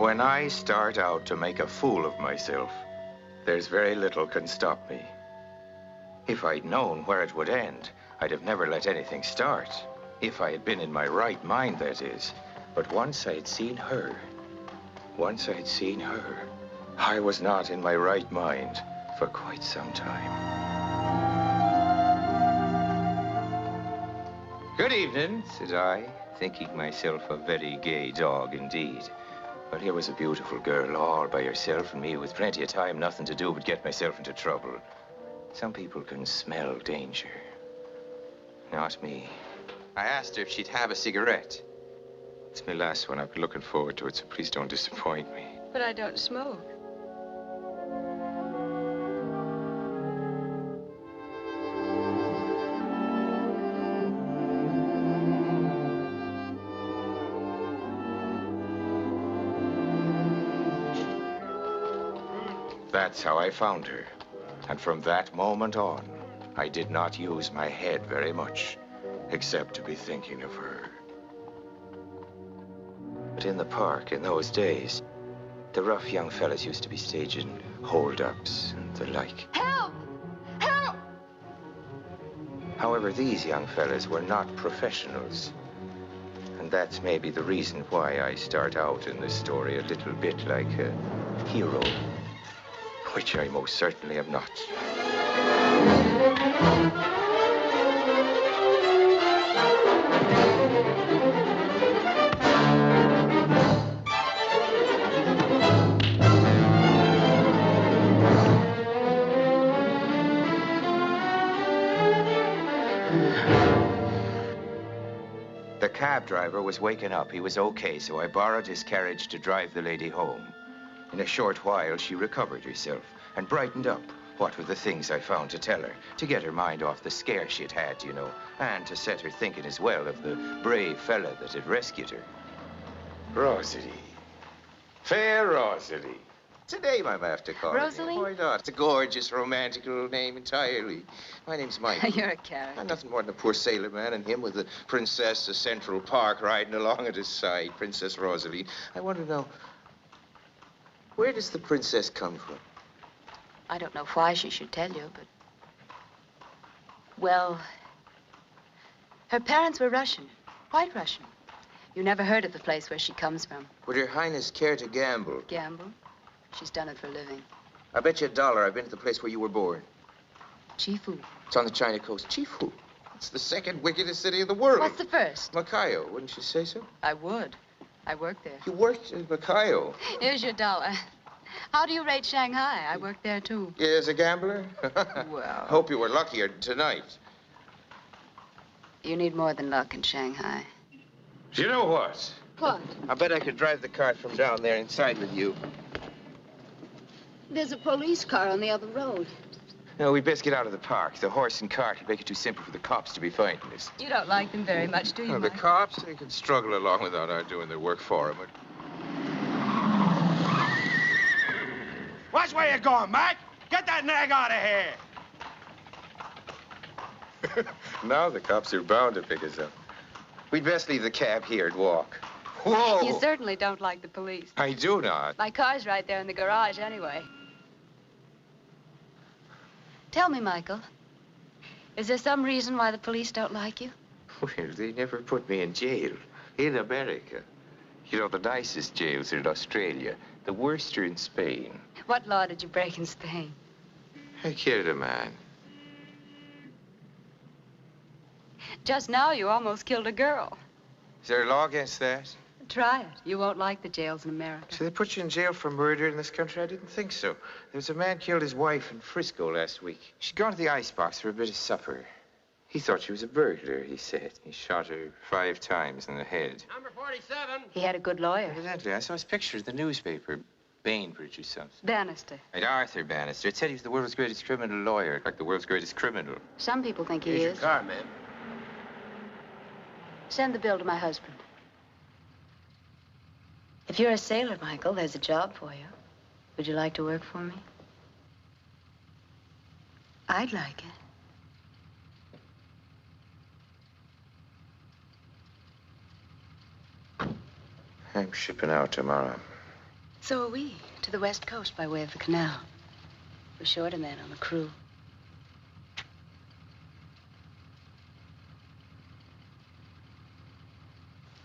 When I start out to make a fool of myself, there's very little can stop me. If I'd known where it would end, I'd have never let anything start. If I had been in my right mind, that is. But once I'd seen her, I was not in my right mind for quite some time. Good evening, said I, thinking myself a very gay dog indeed. But here was a beautiful girl all by herself and me with plenty of time, nothing to do but get myself into trouble. Some people can smell danger. Not me. I asked her if she'd have a cigarette. It's my last one. I've been looking forward to it, so please don't disappoint me. But I don't smoke. That's how I found her. And from that moment on, I did not use my head very much, except to be thinking of her. But in the park, in those days, the rough young fellas used to be staging hold-ups and the like. Help! Help! However, these young fellas were not professionals. And that's maybe the reason why I start out in this story a little bit like a hero. Which I most certainly am not. The cab driver was waking up. He was okay, so I borrowed his carriage to drive the lady home. In a short while, she recovered herself and brightened up. What were the things I found to tell her? To get her mind off the scare she'd had, you know, and to set her thinking as well of the brave fella that had rescued her. Rosalie. Fair Rosalie. It's a name I'm after calling. Rosalie? Why not? It's a gorgeous, romantic little name entirely. My name's Mike. You're a character. I'm nothing more than a poor sailor man, and him with the princess of Central Park riding along at his side, Princess Rosalie. I want to know, where does the princess come from? I don't know why she should tell you, but... Well, her parents were Russian, white Russian. You never heard of the place where she comes from. Would Your Highness care to gamble? Gamble? She's done it for a living. I bet you $1 I've been to the place where you were born. Chifu. It's on the China coast. Chifu. It's the second wickedest city in the world. What's the first? Macayo, wouldn't you say so? I would. I worked there. You worked in Macayo? Here's your $1. How do you rate Shanghai? I worked there, too. Yeah, as a gambler? Well... Hope you were luckier tonight. You need more than luck in Shanghai. Do you know what? What? I bet I could drive the cart from down there inside with you. There's a police car on the other road. No, we'd best get out of the park. The horse and cart would make it too simple for the cops to be finding us. You don't like them very much, do you, The Mike? cops, they can struggle along without our doing their work for them. Watch where you're going, Mike. Get that nag out of here. Now the cops are bound to pick us up. We'd best leave the cab here and walk. Whoa! You certainly don't like the police. I do not. My car's right there in the garage, anyway. Tell me, Michael, is there some reason why the police don't like you? Well, they never put me in jail. In America. You know, the nicest jails are in Australia. The worst are in Spain. What law did you break in Spain? I killed a man. Just now, you almost killed a girl. Is there a law against that? Try it. You won't like the jails in America. So they put you in jail for murder in this country? I didn't think so. There was a man killed his wife in Frisco last week. She'd gone to the icebox for a bit of supper. He thought she was a burglar, he said. He shot her 5 times in the head. Number 47. He had a good lawyer. Evidently, I saw his picture in the newspaper. Bainbridge or something. Bannister. Right, Arthur Bannister. It said he was the world's greatest criminal lawyer. Like the world's greatest criminal. Some people think he Here's your is. car, ma'am. Send the bill to my husband. If you're a sailor, Michael, there's a job for you. Would you like to work for me? I'd like it. I'm shipping out tomorrow. So are we, to the west coast by way of the canal. We're short a man on the crew.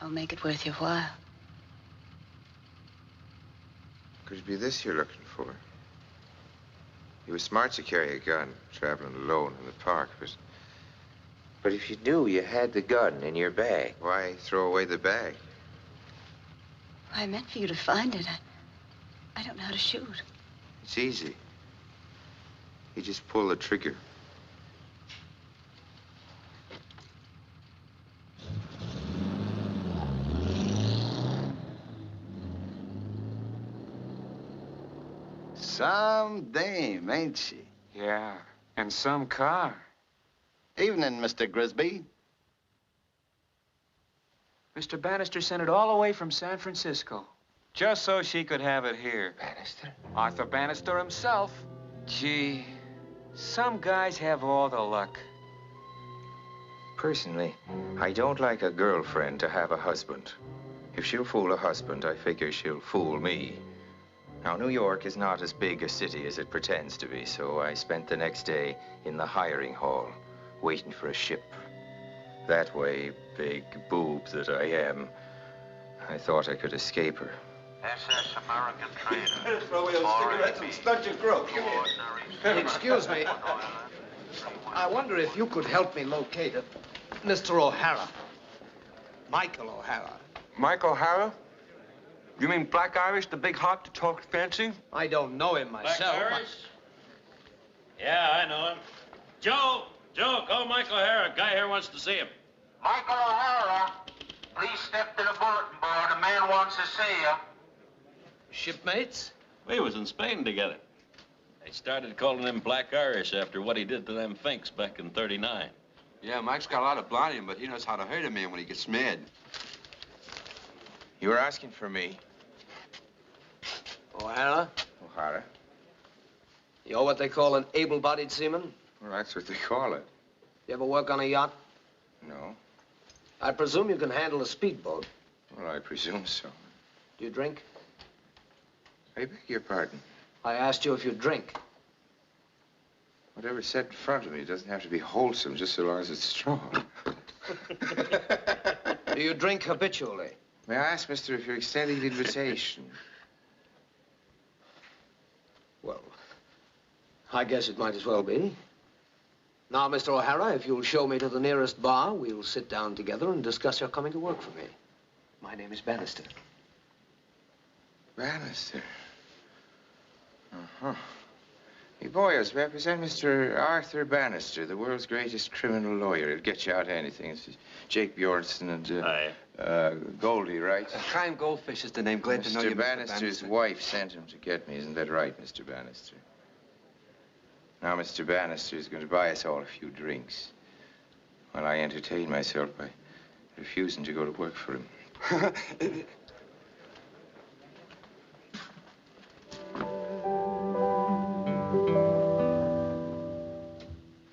I'll make it worth your while. Could it be this you're looking for? You were smart to carry a gun, traveling alone in the park, but if you knew you had the gun in your bag, why throw away the bag? I meant for you to find it. I don't know how to shoot. It's easy. You just pull the trigger. Some dame, ain't she? Yeah, and some car. Evening, Mr. Grisby. Mr. Bannister sent it all the way from San Francisco, just so she could have it here. Bannister? Arthur Bannister himself. Gee, some guys have all the luck. Personally, I don't like a girlfriend to have a husband. If she'll fool a husband, I figure she'll fool me. Now, New York is not as big a city as it pretends to be, so I spent the next day in the hiring hall, waiting for a ship. That way, big boob that I am, I thought I could escape her. SS American trader. Throw away those cigarettes and stunt your throat. Excuse me. I wonder if you could help me locate it. Mr. O'Hara. Michael O'Hara. Mike O'Hara? You mean Black Irish, the big hot that talks fancy? I don't know him myself. Yeah, I know him. Joe, call Mike O'Hara. Guy here wants to see him. Michael O'Hara, please step to the bulletin board. A man wants to see you. Shipmates? We was in Spain together. They started calling him Black Irish after what he did to them Finks back in '39. Yeah, Mike's got a lot of blood in him, but he knows how to hurt a man when he gets mad. You were asking for me, O'Hara? O'Hara? You're what they call an able-bodied seaman? Well, that's what they call it. You ever work on a yacht? No. I presume you can handle a speedboat. Well, I presume so. Do you drink? I beg your pardon. I asked you if you drink. Whatever's set in front of me doesn't have to be wholesome, just so long as it's strong. Do you drink habitually? May I ask, mister, if you're extending the invitation? Well, I guess it might as well be. Now, Mr. O'Hara, if you'll show me to the nearest bar, we'll sit down together and discuss your coming to work for me. My name is Bannister. Bannister? Uh-huh. Hey, boys, represent Mr. Arthur Bannister, the world's greatest criminal lawyer. He'll get you out anything. It's Jake Bjornsson and, Goldie, right? Chaim Goldfish is the name. Glad to know you, Mr. Bannister's wife sent him to get me. Isn't that right, Mr. Bannister? Now, Mr. Bannister is going to buy us all a few drinks while I entertain myself by refusing to go to work for him.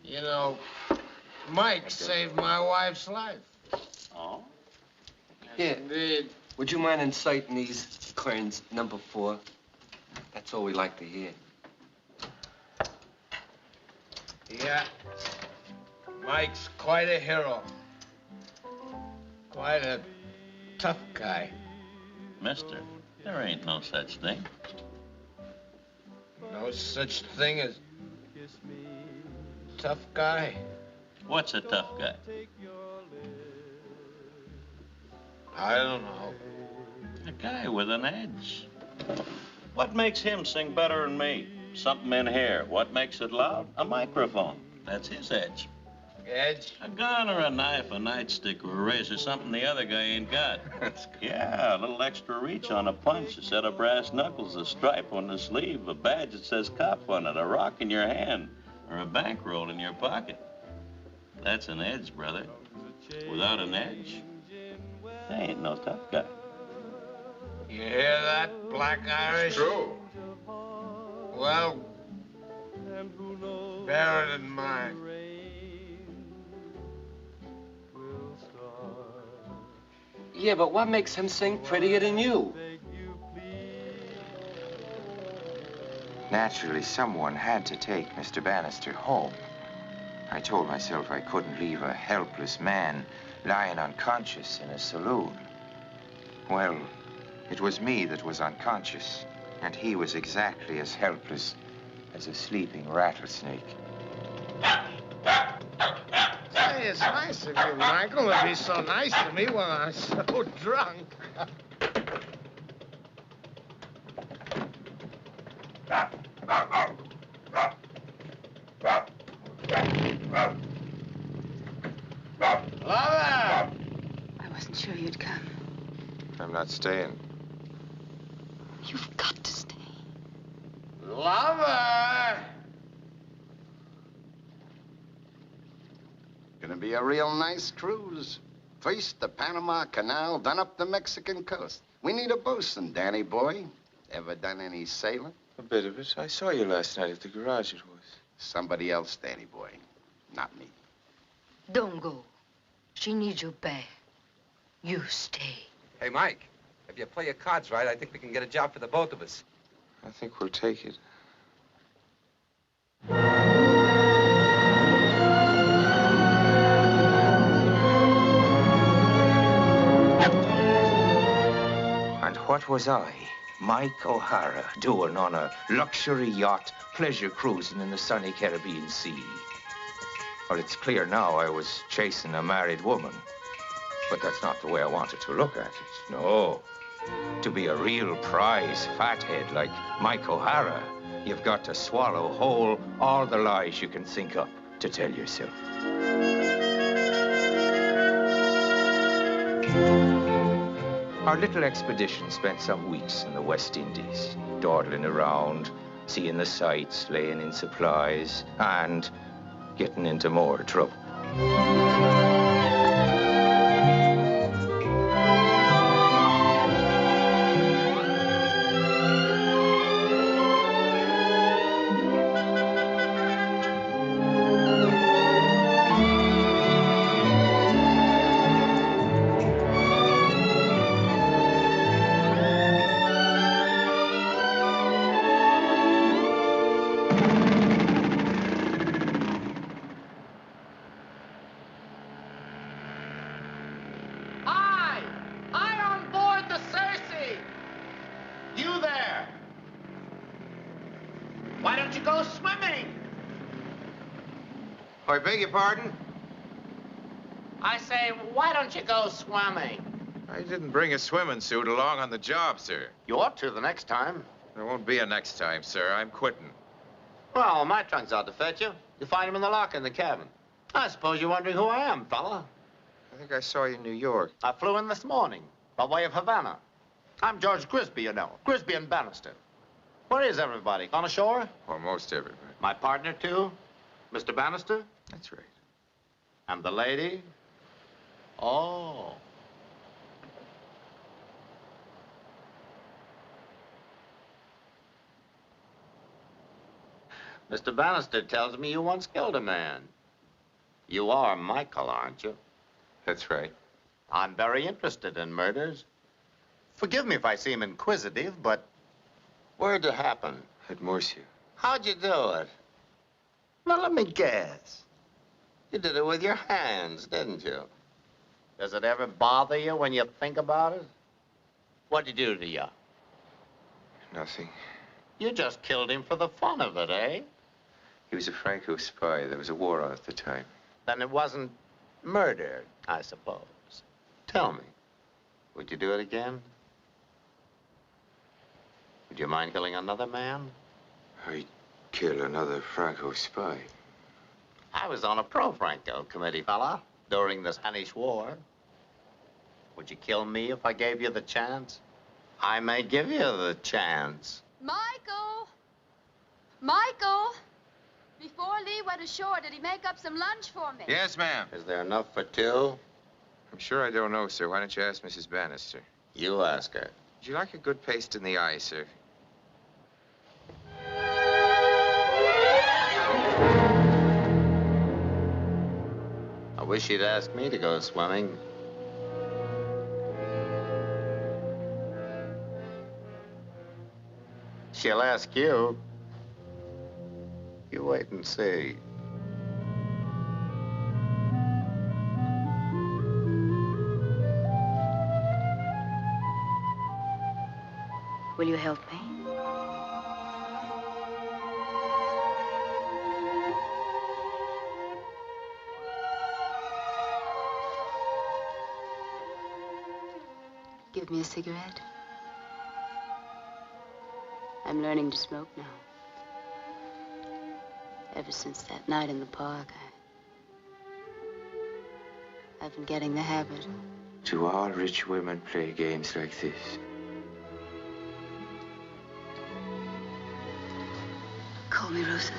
You know, Mike saved my wife's life. Oh? Here. Indeed. Would you mind inciting these Clarence number 4? That's all we like to hear. Yeah. Mike's quite a hero. Quite a tough guy. Mister, there ain't no such thing. No such thing as tough guy. What's a tough guy? I don't know. A guy with an edge. What makes him sing better than me? Something in here. What makes it loud? A microphone. That's his edge. Edge? A gun or a knife, a nightstick or a razor, something the other guy ain't got. Yeah, a little extra reach on a punch, a set of brass knuckles, a stripe on the sleeve, a badge that says cop on it, a rock in your hand, or a bankroll in your pocket. That's an edge, brother. Without an edge, there ain't no tough guy. You hear that, Black Irish? It's true. Well, bear it in mind. Yeah, but what makes him sing prettier than you? Naturally, someone had to take Mr. Bannister home. I told myself I couldn't leave a helpless man lying unconscious in a saloon. Well, it was me that was unconscious, and he was exactly as helpless as a sleeping rattlesnake. Say, it's nice of you, Michael, to be so nice to me when I'm so drunk. I wasn't sure you'd come. I'm not staying. You've got to stay. Lover! Gonna be a real nice cruise. First the Panama Canal, then up the Mexican coast. We need a bosun, Danny boy. Ever done any sailing? A bit of it. I saw you last night at the garage, it was. Somebody else, Danny boy. Not me. Don't go. She needs you bad. You stay. Hey, Mike, if you play your cards right, I think we can get a job for the both of us. I think we'll take it. And what was I, Mike O'Hara, doing on a luxury yacht, pleasure cruising in the sunny Caribbean Sea? Well, it's clear now I was chasing a married woman. But that's not the way I wanted to look at it. No. To be a real prize fathead like Mike O'Hara, you've got to swallow whole all the lies you can think up to tell yourself. Our little expedition spent some weeks in the West Indies, dawdling around, seeing the sights, laying in supplies, and getting into more trouble. I beg your pardon? I say, why don't you go swimming? I didn't bring a swimming suit along on the job, sir. You ought to the next time. There won't be a next time, sir. I'm quitting. Well, my trunk's out to fetch you. You find him in the locker in the cabin. I suppose you're wondering who I am, fella. I think I saw you in New York. I flew in this morning, by way of Havana. I'm George Grisby, you know. Grisby and Bannister. Where is everybody? Gone ashore? Well, most everybody. My partner, too? Mr. Bannister? That's right. And the lady? Oh. Mr. Bannister tells me you once killed a man. You are Michael, aren't you? That's right. I'm very interested in murders. Forgive me if I seem inquisitive, but where'd it happen? At Murcia. How'd you do it? Now, let me guess. You did it with your hands, didn't you? Does it ever bother you when you think about it? What'd you do to you? Nothing. You just killed him for the fun of it, eh? He was a Franco spy. There was a war on at the time. Then it wasn't murder, I suppose. Tell me, would you do it again? Would you mind killing another man? I'd kill another Franco spy. I was on a pro-Franco committee, fella, during the Spanish War. Would you kill me if I gave you the chance? I may give you the chance. Michael! Michael! Before Lee went ashore, did he make up some lunch for me? Yes, ma'am. Is there enough for two? I'm sure I don't know, sir. Why don't you ask Mrs. Bannister? You ask her. Would you like a good paste in the eye, sir? I wish you'd ask me to go swimming. She'll ask you. wait and see. Will you help me? Give me a cigarette. I'm learning to smoke now. Ever since that night in the park, I've been getting the habit. Do all rich women play games like this? Call me Rosalie.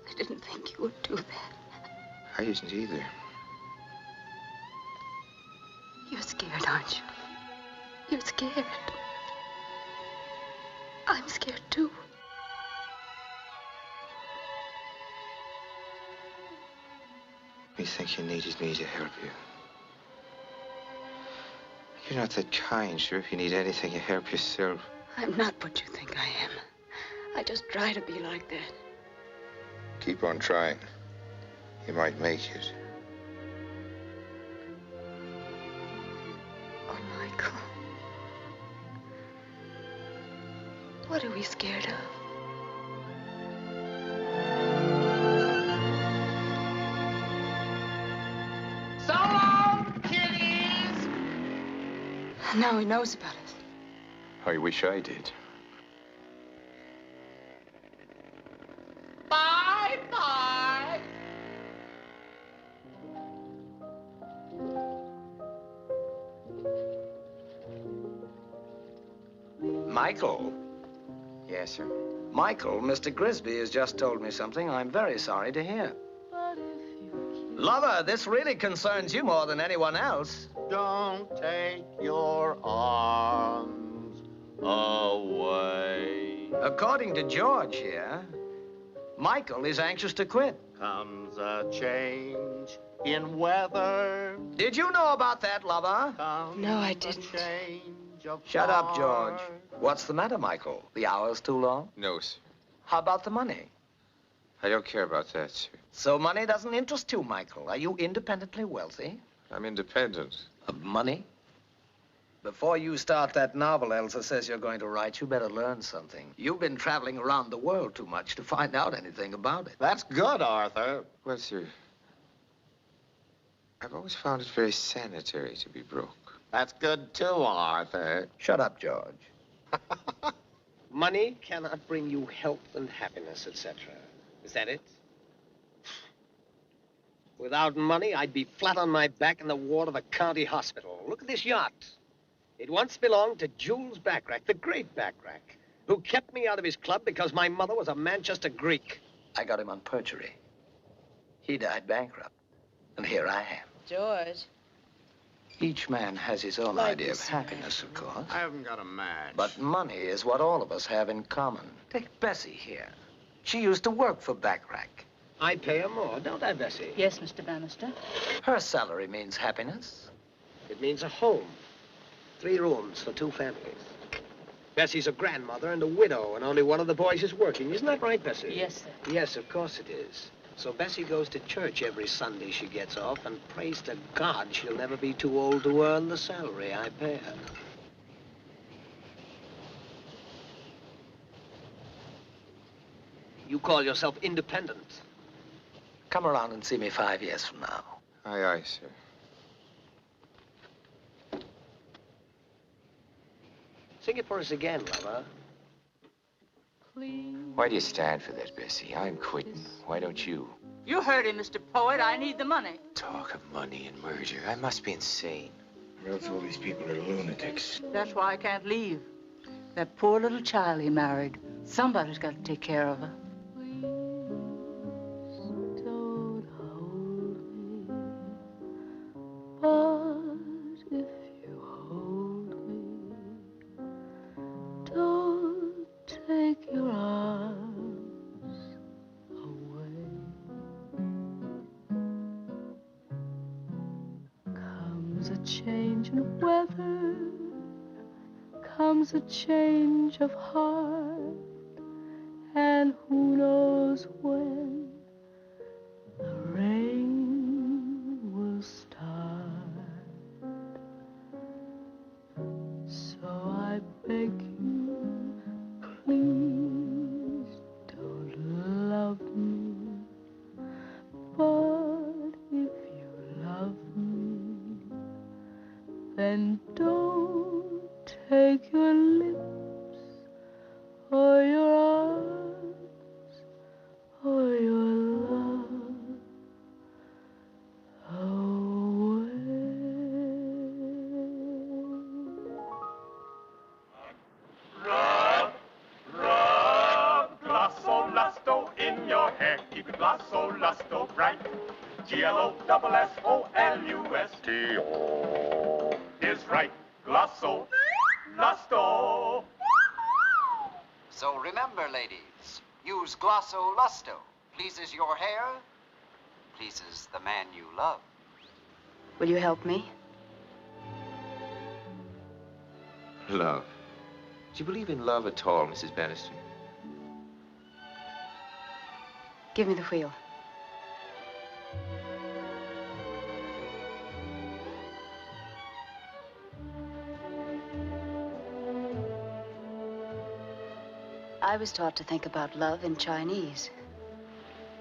I didn't think you would do that. I didn't either. You're scared, aren't you? You're scared. I'm scared, too. You think you needed me to help you? You're not that kind, sure. If you need anything, you help yourself. I'm not what you think I am. I just try to be like that. Keep on trying. You might make it. Oh, Michael. What are we scared of? So long, kiddies! Now he knows about us. I wish I did. Bye-bye. Michael. Yes, sir. Michael, Mr. Grisby has just told me something I'm very sorry to hear. Lover, this really concerns you more than anyone else. Don't take your arms away. According to George here, Michael is anxious to quit. Comes a change in weather. Did you know about that, lover? No, I didn't. Shut up, George. What's the matter, Michael? The hour's too long? No, sir. How about the money? I don't care about that, sir. So money doesn't interest you, Michael. Are you independently wealthy? I'm independent. Of money? Before you start that novel Elsa says you're going to write, you better learn something. You've been traveling around the world too much to find out anything about it. That's good, Arthur. Well, sir, I've always found it very sanitary to be broke. That's good too, Arthur. Shut up, George. Money cannot bring you health and happiness, etc. Is that it? Without money, I'd be flat on my back in the ward of a county hospital. Look at this yacht. It once belonged to Jules Backrack, the great Backrack, who kept me out of his club because my mother was a Manchester Greek. I got him on perjury. He died bankrupt. And here I am. George. Each man has his own Like idea of this happiness, of course. I haven't got a match. But money is what all of us have in common. Take Bessie here. She used to work for Backrack. I pay her more, don't I, Bessie? Yes, Mr. Bannister. Her salary means happiness. It means a home. 3 rooms for 2 families. Bessie's a grandmother and a widow, and only one of the boys is working. Isn't that right, Bessie? Yes, sir. Yes, of course it is. So Bessie goes to church every Sunday she gets off, and prays to God she'll never be too old to earn the salary I pay her. You call yourself independent. Come around and see me 5 years from now. Aye, aye, sir. Sing it for us again, lover. Why do you stand for that, Bessie? I'm quitting. Why don't you? You heard him, Mr. Poet. I need the money. Talk of money and murder. I must be insane. Or else all these people are lunatics. That's why I can't leave. That poor little child he married. Somebody's got to take care of her. Don't hold me, but if comes a change of heart, and who knows when the rain will start. So I beg you, please don't love me, but if you love me, then don't take your lips or your arms or your love away. Rub, rub, Glosso Lusto in your hair. Keep it Glosso Lusto bright. Glossolusto is right. Glosso Lusto. So remember, ladies, use Glosso Lusto. Pleases your hair, pleases the man you love. Will you help me? Love. Do you believe in love at all, Mrs. Bannister? Give me the wheel. I was taught to think about love in Chinese.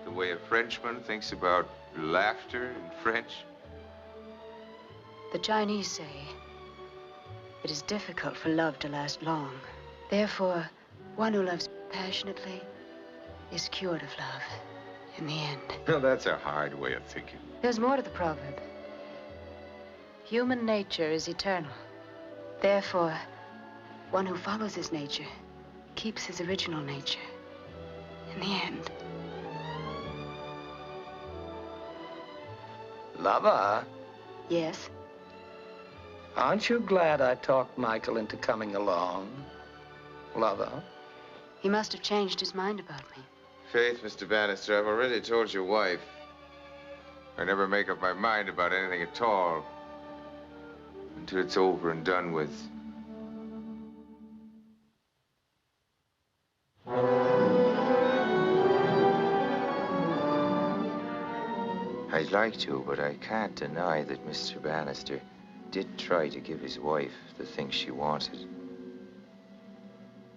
The way a Frenchman thinks about laughter in French? The Chinese say it is difficult for love to last long. Therefore, one who loves passionately is cured of love in the end. Well, that's a hard way of thinking. There's more to the proverb. Human nature is eternal. Therefore, one who follows his nature keeps his original nature in the end. Lover? Yes? Aren't you glad I talked Michael into coming along? Lover? He must have changed his mind about me. Faith, Mr. Bannister, I've already told your wife. I never make up my mind about anything at all until it's over and done with. I'd like to, but I can't deny that Mr. Bannister did try to give his wife the things she wanted.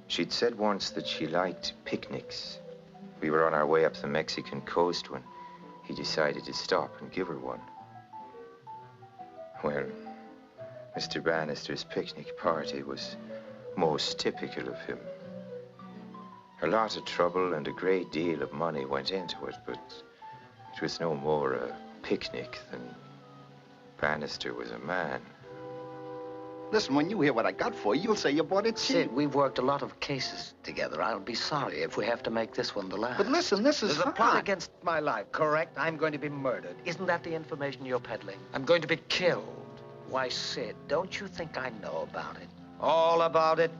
She'd said once that she liked picnics. We were on our way up the Mexican coast when he decided to stop and give her one. Well, Mr. Bannister's picnic party was most typical of him. A lot of trouble and a great deal of money went into it, but it was no more a picnic than Bannister was a man. Listen, when you hear what I got for you, you'll say you bought it cheap. Sid, we've worked a lot of cases together. I'll be sorry if we have to make this one the last. But listen, this is There's a hot. plot against my life, correct? I'm going to be murdered. Isn't that the information you're peddling? I'm going to be killed. Why, Sid, don't you think I know about it? All about it?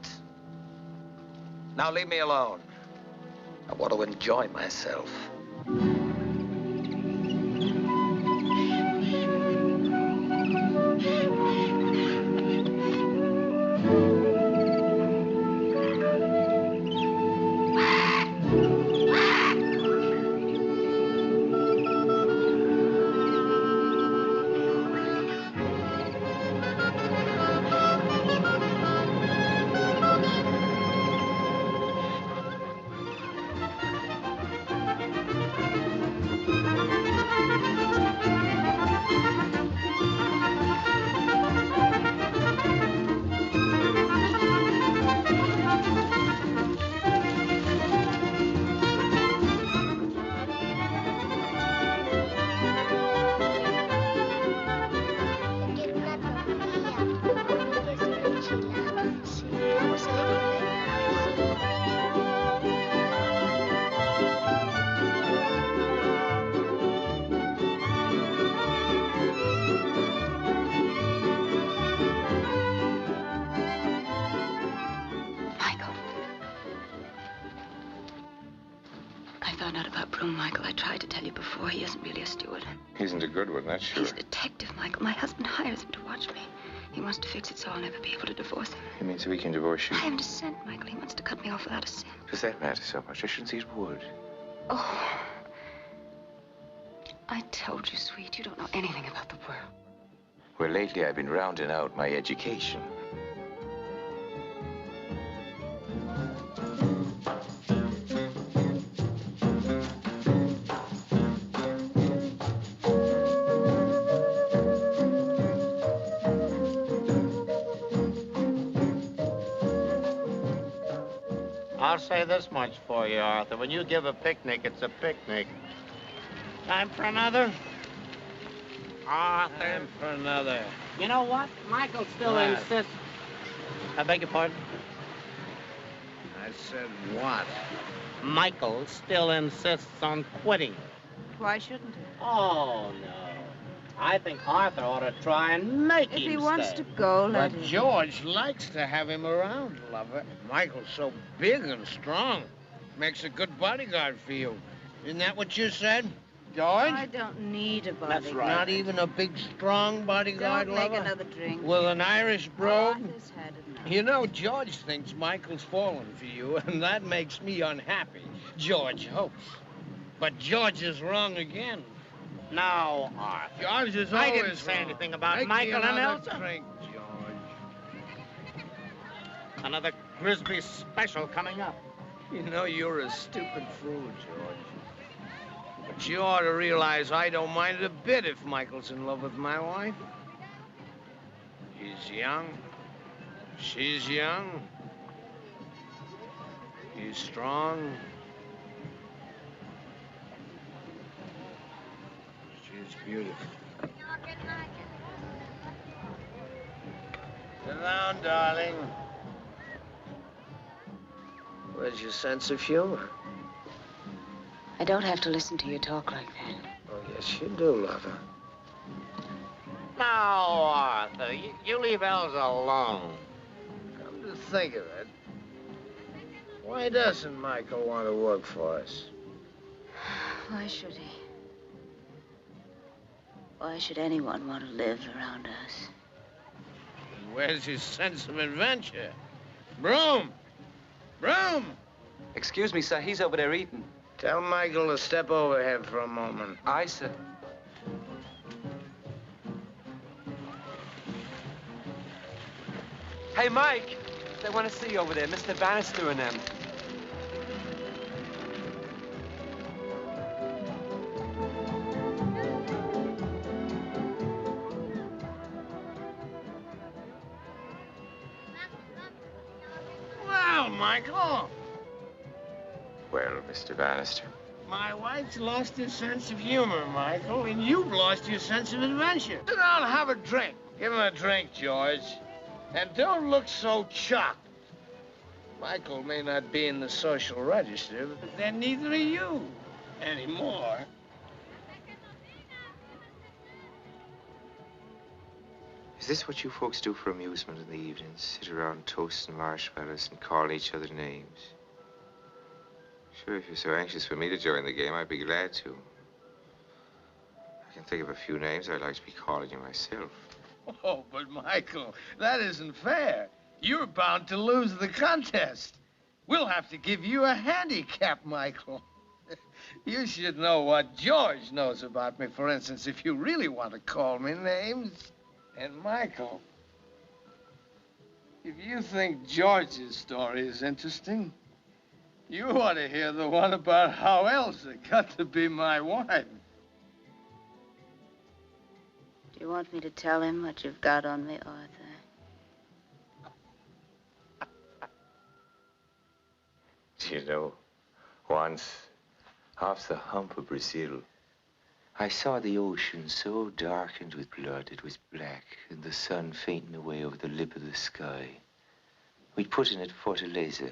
Now leave me alone. I want to enjoy myself. Michael, I tried to tell you before. He isn't really a steward. He isn't a good one, that's sure. He's a detective, Michael. My husband hires him to watch me. He wants to fix it so I'll never be able to divorce him. He means we can divorce you. I haven't a cent, Michael. He wants to cut me off without a cent. Does that matter so much? I shouldn't see it would. Oh. I told you, sweet, you don't know anything about the world. Well, lately I've been rounding out my education. I'll say this much for you, Arthur. When you give a picnic, it's a picnic. Time for another? Arthur. Time for another. You know what? Michael still What? insists. I beg your pardon? I said what? Michael still insists on quitting. Why shouldn't he? Oh, no. I think Arthur ought to try and make him If he wants stay. to go, let But him. George likes to have him around, lover. Michael's so big and strong. Makes a good bodyguard for you. Isn't that what you said, George? I don't need a bodyguard. That's right. Not even a big, strong bodyguard, Don't make lover? another drink. With an Irish brogue? Arthur's had enough. You know, George thinks Michael's fallen for you, and that makes me unhappy. George hopes. But George is wrong again. No, Arthur. George is I always didn't say wrong. anything about Make me Michael and another Elsa. drink, George. Another Grisby special coming up. You know, you're a stupid fool, George. But you ought to realize I don't mind it a bit if Michael's in love with my wife. He's young. She's young. He's strong. She's beautiful. Sit down, darling. Where's your sense of humor? I don't have to listen to you talk like that. Oh, yes, you do, lover. No, Arthur. You leave Elsa alone. Come to think of it, why doesn't Michael want to work for us? Why should he? Why should anyone want to live around us? Where's his sense of adventure? Broom! Broom! Excuse me, sir. He's over there eating. Tell Michael to step over here for a moment. Aye, sir. Hey, Mike. They want to see you over there. Mr. Bannister and them. Well, Michael, Well, Mr. Bannister. my wife's lost her sense of humor, Michael, and you've lost your sense of adventure. Sit down and have a drink. Give him a drink, George. And don't look so shocked. Michael may not be in the social register, but then neither are you anymore. Is this what you folks do for amusement in the evenings? Sit around toasting marshmallows and call each other names? Sure, if you're so anxious for me to join the game, I'd be glad to. I can think of a few names I'd like to be calling you myself. Oh, but Michael, that isn't fair. You're bound to lose the contest. We'll have to give you a handicap, Michael. You should know what George knows about me, for instance, if you really want to call me names. And Michael, if you think George's story is interesting, you ought to hear the one about how Elsa got to be my wife. Do you want me to tell him what you've got on me, Arthur? Do you know, once, off the hump of Brazil, I saw the ocean so darkened with blood it was black, and the sun fainting away over the lip of the sky. We'd put in at Fortaleza, and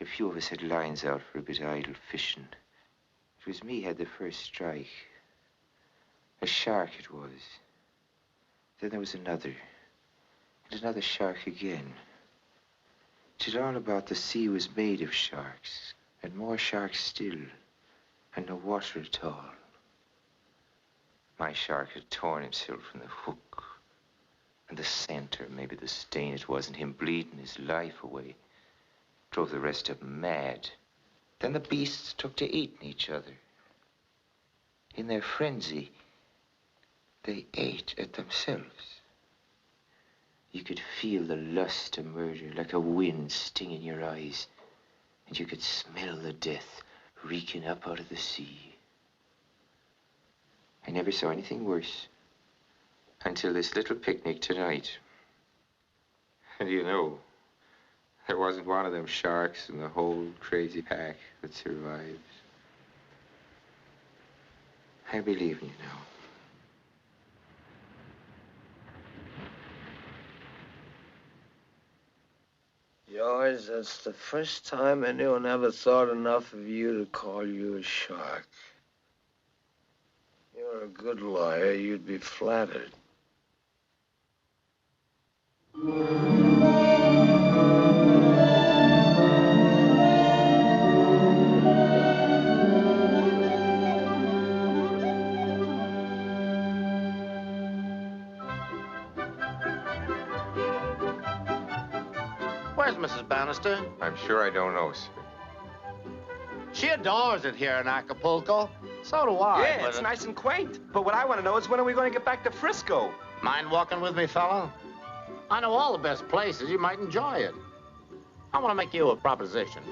a few of us had lines out for a bit of idle fishing. It was me had the first strike. A shark it was. Then there was another, and another shark again. It all about the sea was made of sharks, and more sharks still, and no water at all. My shark had torn himself from the hook. And the scent, or maybe the stain, it wasn't him bleeding his life away. Drove the rest of them mad. Then the beasts took to eating each other. In their frenzy, they ate at themselves. You could feel the lust of murder like a wind stinging your eyes. And you could smell the death reeking up out of the sea. I never saw anything worse until this little picnic tonight. And you know, there wasn't one of them sharks in the whole crazy pack that survives. I believe in you now. George, that's the first time anyone ever thought enough of you to call you a shark. You're a good lawyer. You'd be flattered. Where's Mrs. Bannister? I'm sure I don't know, sir. She adores it here in Acapulco. So do I. Yeah, it's nice and quaint. But what I want to know is when are we going to get back to Frisco? Mind walking with me, fella? I know all the best places. You might enjoy it. I want to make you a proposition.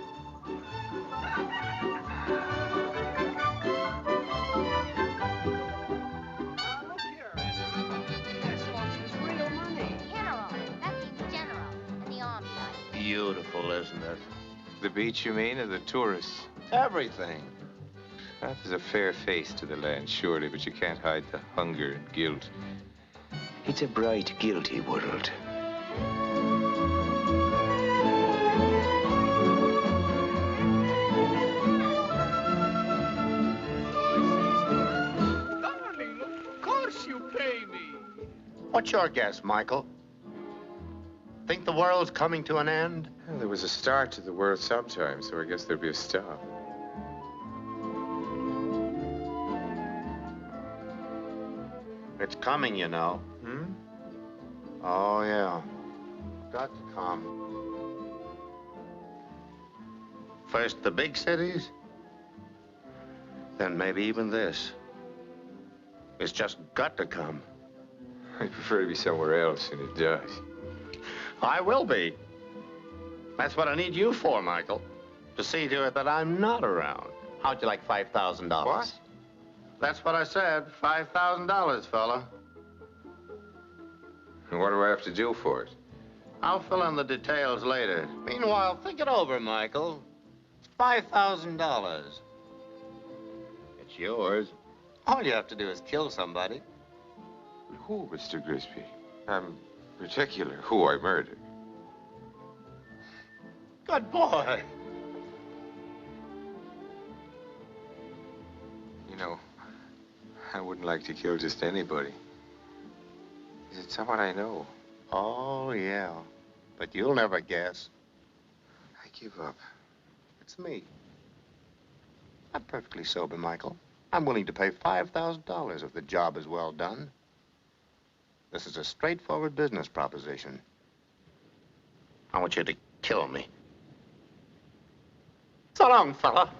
Beautiful, isn't it? The beach, you mean, or the tourists? Everything. That is a fair face to the land, surely, but you can't hide the hunger and guilt. It's a bright, guilty world. Darling, of course you pay me. What's your guess, Michael? Think the world's coming to an end? Well, there was a start to the world sometime, so I guess there'll be a stop. It's coming, you know. Oh, yeah. Got to come. First the big cities, then maybe even this. It's just got to come. I prefer to be somewhere else, and it does. I will be. That's what I need you for, Michael. To see to it that I'm not around. How'd you like $5,000? What? That's what I said. $5,000, fella. And what do I have to do for it? I'll fill in the details later. Meanwhile, think it over, Michael. It's $5,000. It's yours. All you have to do is kill somebody. Who, Mr. Grisby? I'm particular who I murder. Good boy. You know, I wouldn't like to kill just anybody. Is it someone I know? Oh, yeah. But you'll never guess. I give up. It's me. I'm perfectly sober, Michael. I'm willing to pay $5,000 if the job is well done. This is a straightforward business proposition. I want you to kill me. So long, fella.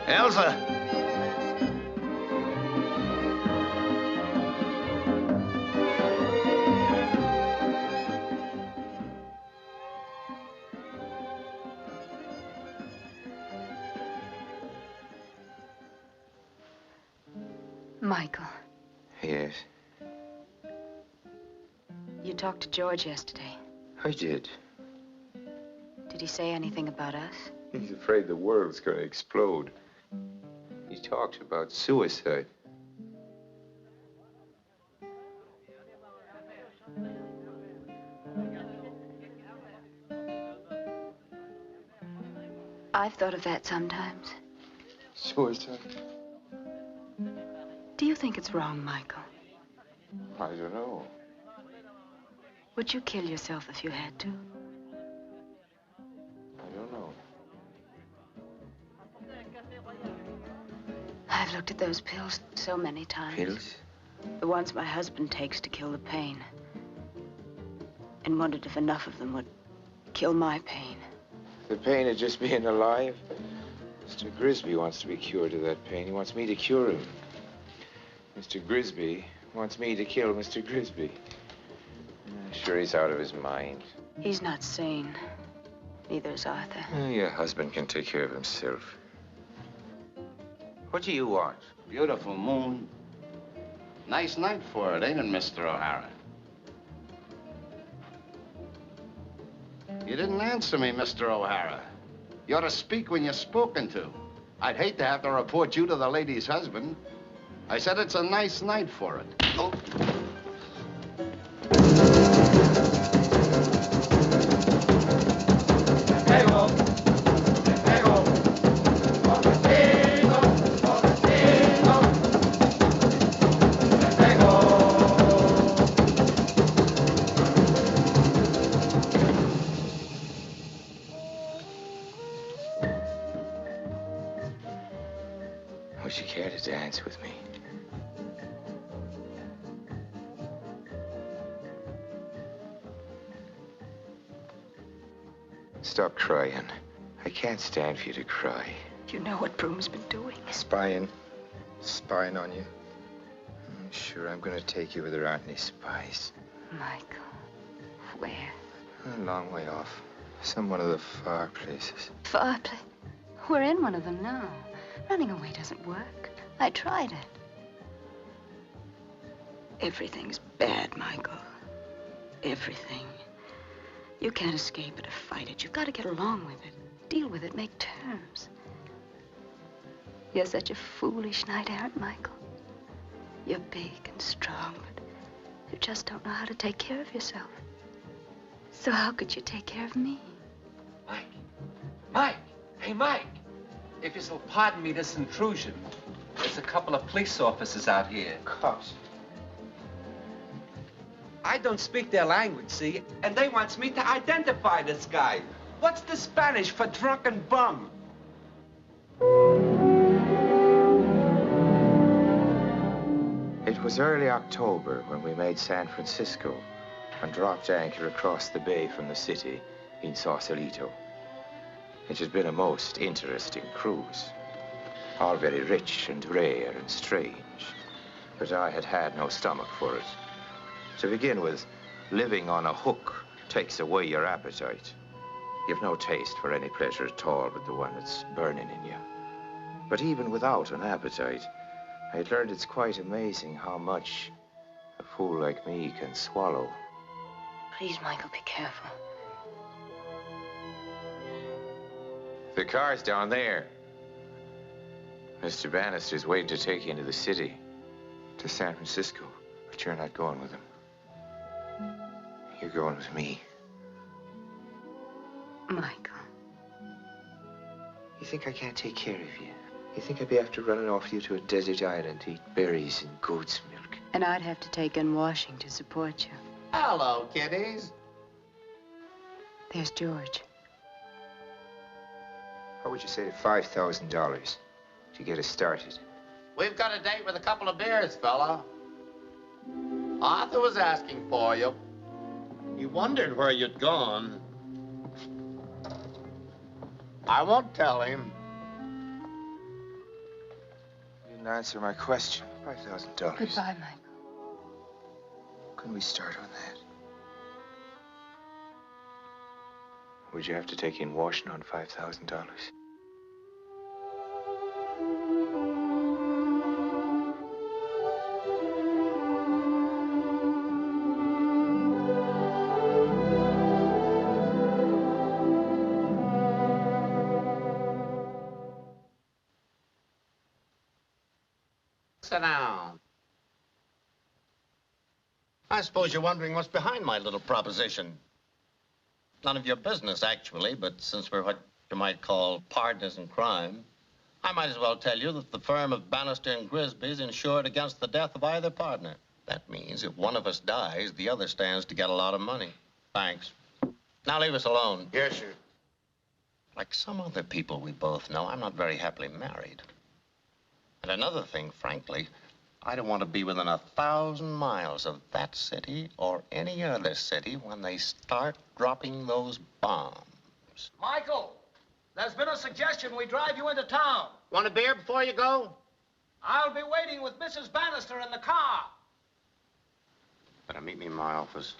Elsa. Michael, Yes, you talked to George yesterday. I did. Did he say anything about us? He's afraid the world's going to explode. He talked about suicide. I've thought of that sometimes. Suicide? Do you think it's wrong, Michael? I don't know. Would you kill yourself if you had to? I don't I've looked at those pills so many times. Pills? The ones my husband takes to kill the pain. And wondered if enough of them would kill my pain. The pain of just being alive? Mr. Grisby wants to be cured of that pain. He wants me to cure him. Mr. Grisby wants me to kill Mr. Grisby. I'm sure he's out of his mind. He's not sane. Neither is Arthur. Your husband can take care of himself. What do you want? Beautiful moon. Nice night for it, ain't it, Mr. O'Hara? You didn't answer me, Mr. O'Hara. You ought to speak when you're spoken to. I'd hate to have to report you to the lady's husband. I said it's a nice night for it. Oh. Would you care to dance with me? Stop crying. I can't stand for you to cry. You know what Broom's been doing. Spying on you. Sure, I'm going to take you where there aren't any spies. Michael, where? A long way off. Some one of the far places. Far place? We're in one of them now. Running away doesn't work. I tried it. Everything's bad, Michael. Everything. You can't escape it or fight it. You've got to get along with it. Deal with it. Make terms. You're such a foolish knight-errant, Michael. You're big and strong, but you just don't know how to take care of yourself. So how could you take care of me? Mike. Mike! Hey, Mike! If you'll pardon me this intrusion, there's a couple of police officers out here. Cops? I don't speak their language, see? And they wants me to identify this guy. What's the Spanish for drunken bum? It was early October when we made San Francisco and dropped anchor across the bay from the city in Sausalito. It had been a most interesting cruise. All very rich and rare and strange. But I had had no stomach for it. To begin with, living on a hook takes away your appetite. You've no taste for any pleasure at all but the one that's burning in you. But even without an appetite, I had learned it's quite amazing how much a fool like me can swallow. Please, Michael, be careful. The car's down there. Mr. Bannister's waiting to take you into the city, to San Francisco, but you're not going with him. You're going with me. Michael. You think I can't take care of you? You think I'd be after running off you to a desert island to eat berries and goat's milk? And I'd have to take in washing to support you. Hello, kiddies. There's George. What would you say to $5,000 to get us started? We've got a date with a couple of beers, fella. Arthur was asking for you. He wondered where you'd gone. I won't tell him. You didn't answer my question. $5,000. Goodbye, Michael. Couldn't we start on that? Would you have to take in washing on $5,000? Sit down. I suppose you're wondering what's behind my little proposition. None of your business, actually, but since we're what you might call partners in crime, I might as well tell you that the firm of Bannister and Grisby is insured against the death of either partner. That means if one of us dies, the other stands to get a lot of money. Thanks. Now leave us alone. Yes, sir. Like some other people we both know, I'm not very happily married. And another thing, frankly, I don't want to be within 1,000 miles of that city or any other city when they start dropping those bombs. Michael, there's been a suggestion we drive you into town. Want a beer before you go? I'll be waiting with Mrs. Bannister in the car. Better meet me in my office.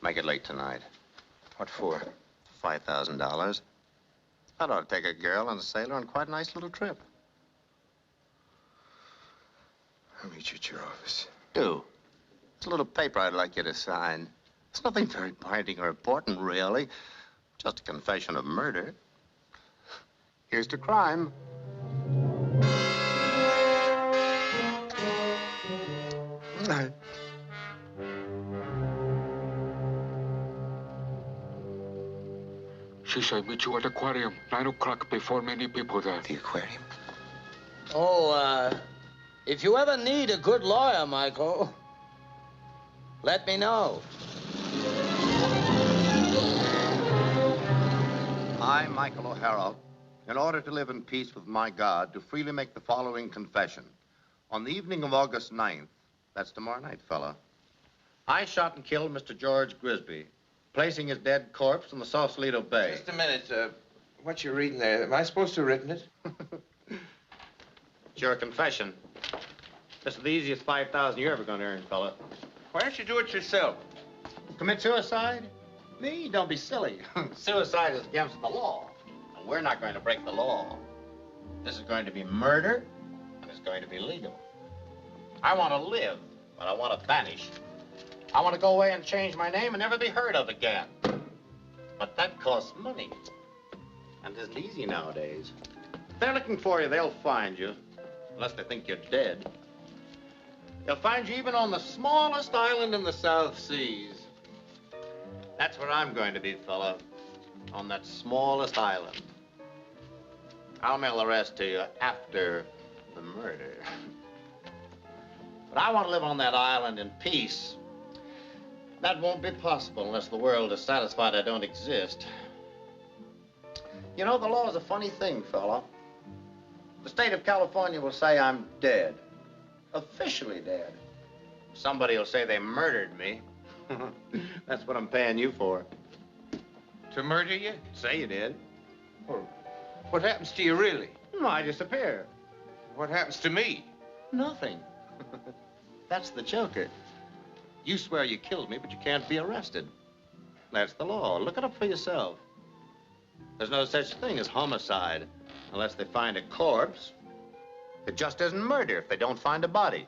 Make it late tonight. What for? $5,000. That ought to take a girl and a sailor on quite a nice little trip. I'll meet you at your office. Do. It's a little paper I'd like you to sign. It's nothing very binding or important, really. Just a confession of murder. Here's to crime. She said meet you at the aquarium, 9 o'clock, before many people there. The aquarium? Oh, if you ever need a good lawyer, Michael, let me know. I, Michael O'Hara, in order to live in peace with my God, do freely make the following confession. On the evening of August 9th, that's tomorrow night, fella, I shot and killed Mr. George Grisby, placing his dead corpse in the Sausalito Bay. Just a minute. What you're reading there, am I supposed to have written it? It's your confession. This is the easiest 5,000 you're ever going to earn, fella. Why don't you do it yourself? Commit suicide? Me? Don't be silly. Suicide is against the law. And we're not going to break the law. This is going to be murder, and it's going to be legal. I want to live, but I want to vanish. I want to go away and change my name and never be heard of again. But that costs money. And it isn't easy nowadays. If they're looking for you, they'll find you. Unless they think you're dead. They'll find you even on the smallest island in the South Seas. That's where I'm going to be, fella. On that smallest island. I'll mail the rest to you after the murder. But I want to live on that island in peace. That won't be possible unless the world is satisfied I don't exist. You know, the law is a funny thing, fella. The state of California will say I'm dead. Officially dead. Somebody will say they murdered me. That's what I'm paying you for. To murder you? Say you did. Well, what happens to you, really? No, I disappear. What happens to me? Nothing. That's the joker. You swear you killed me, but you can't be arrested. That's the law. Look it up for yourself. There's no such thing as homicide unless they find a corpse. It just isn't murder if they don't find a body.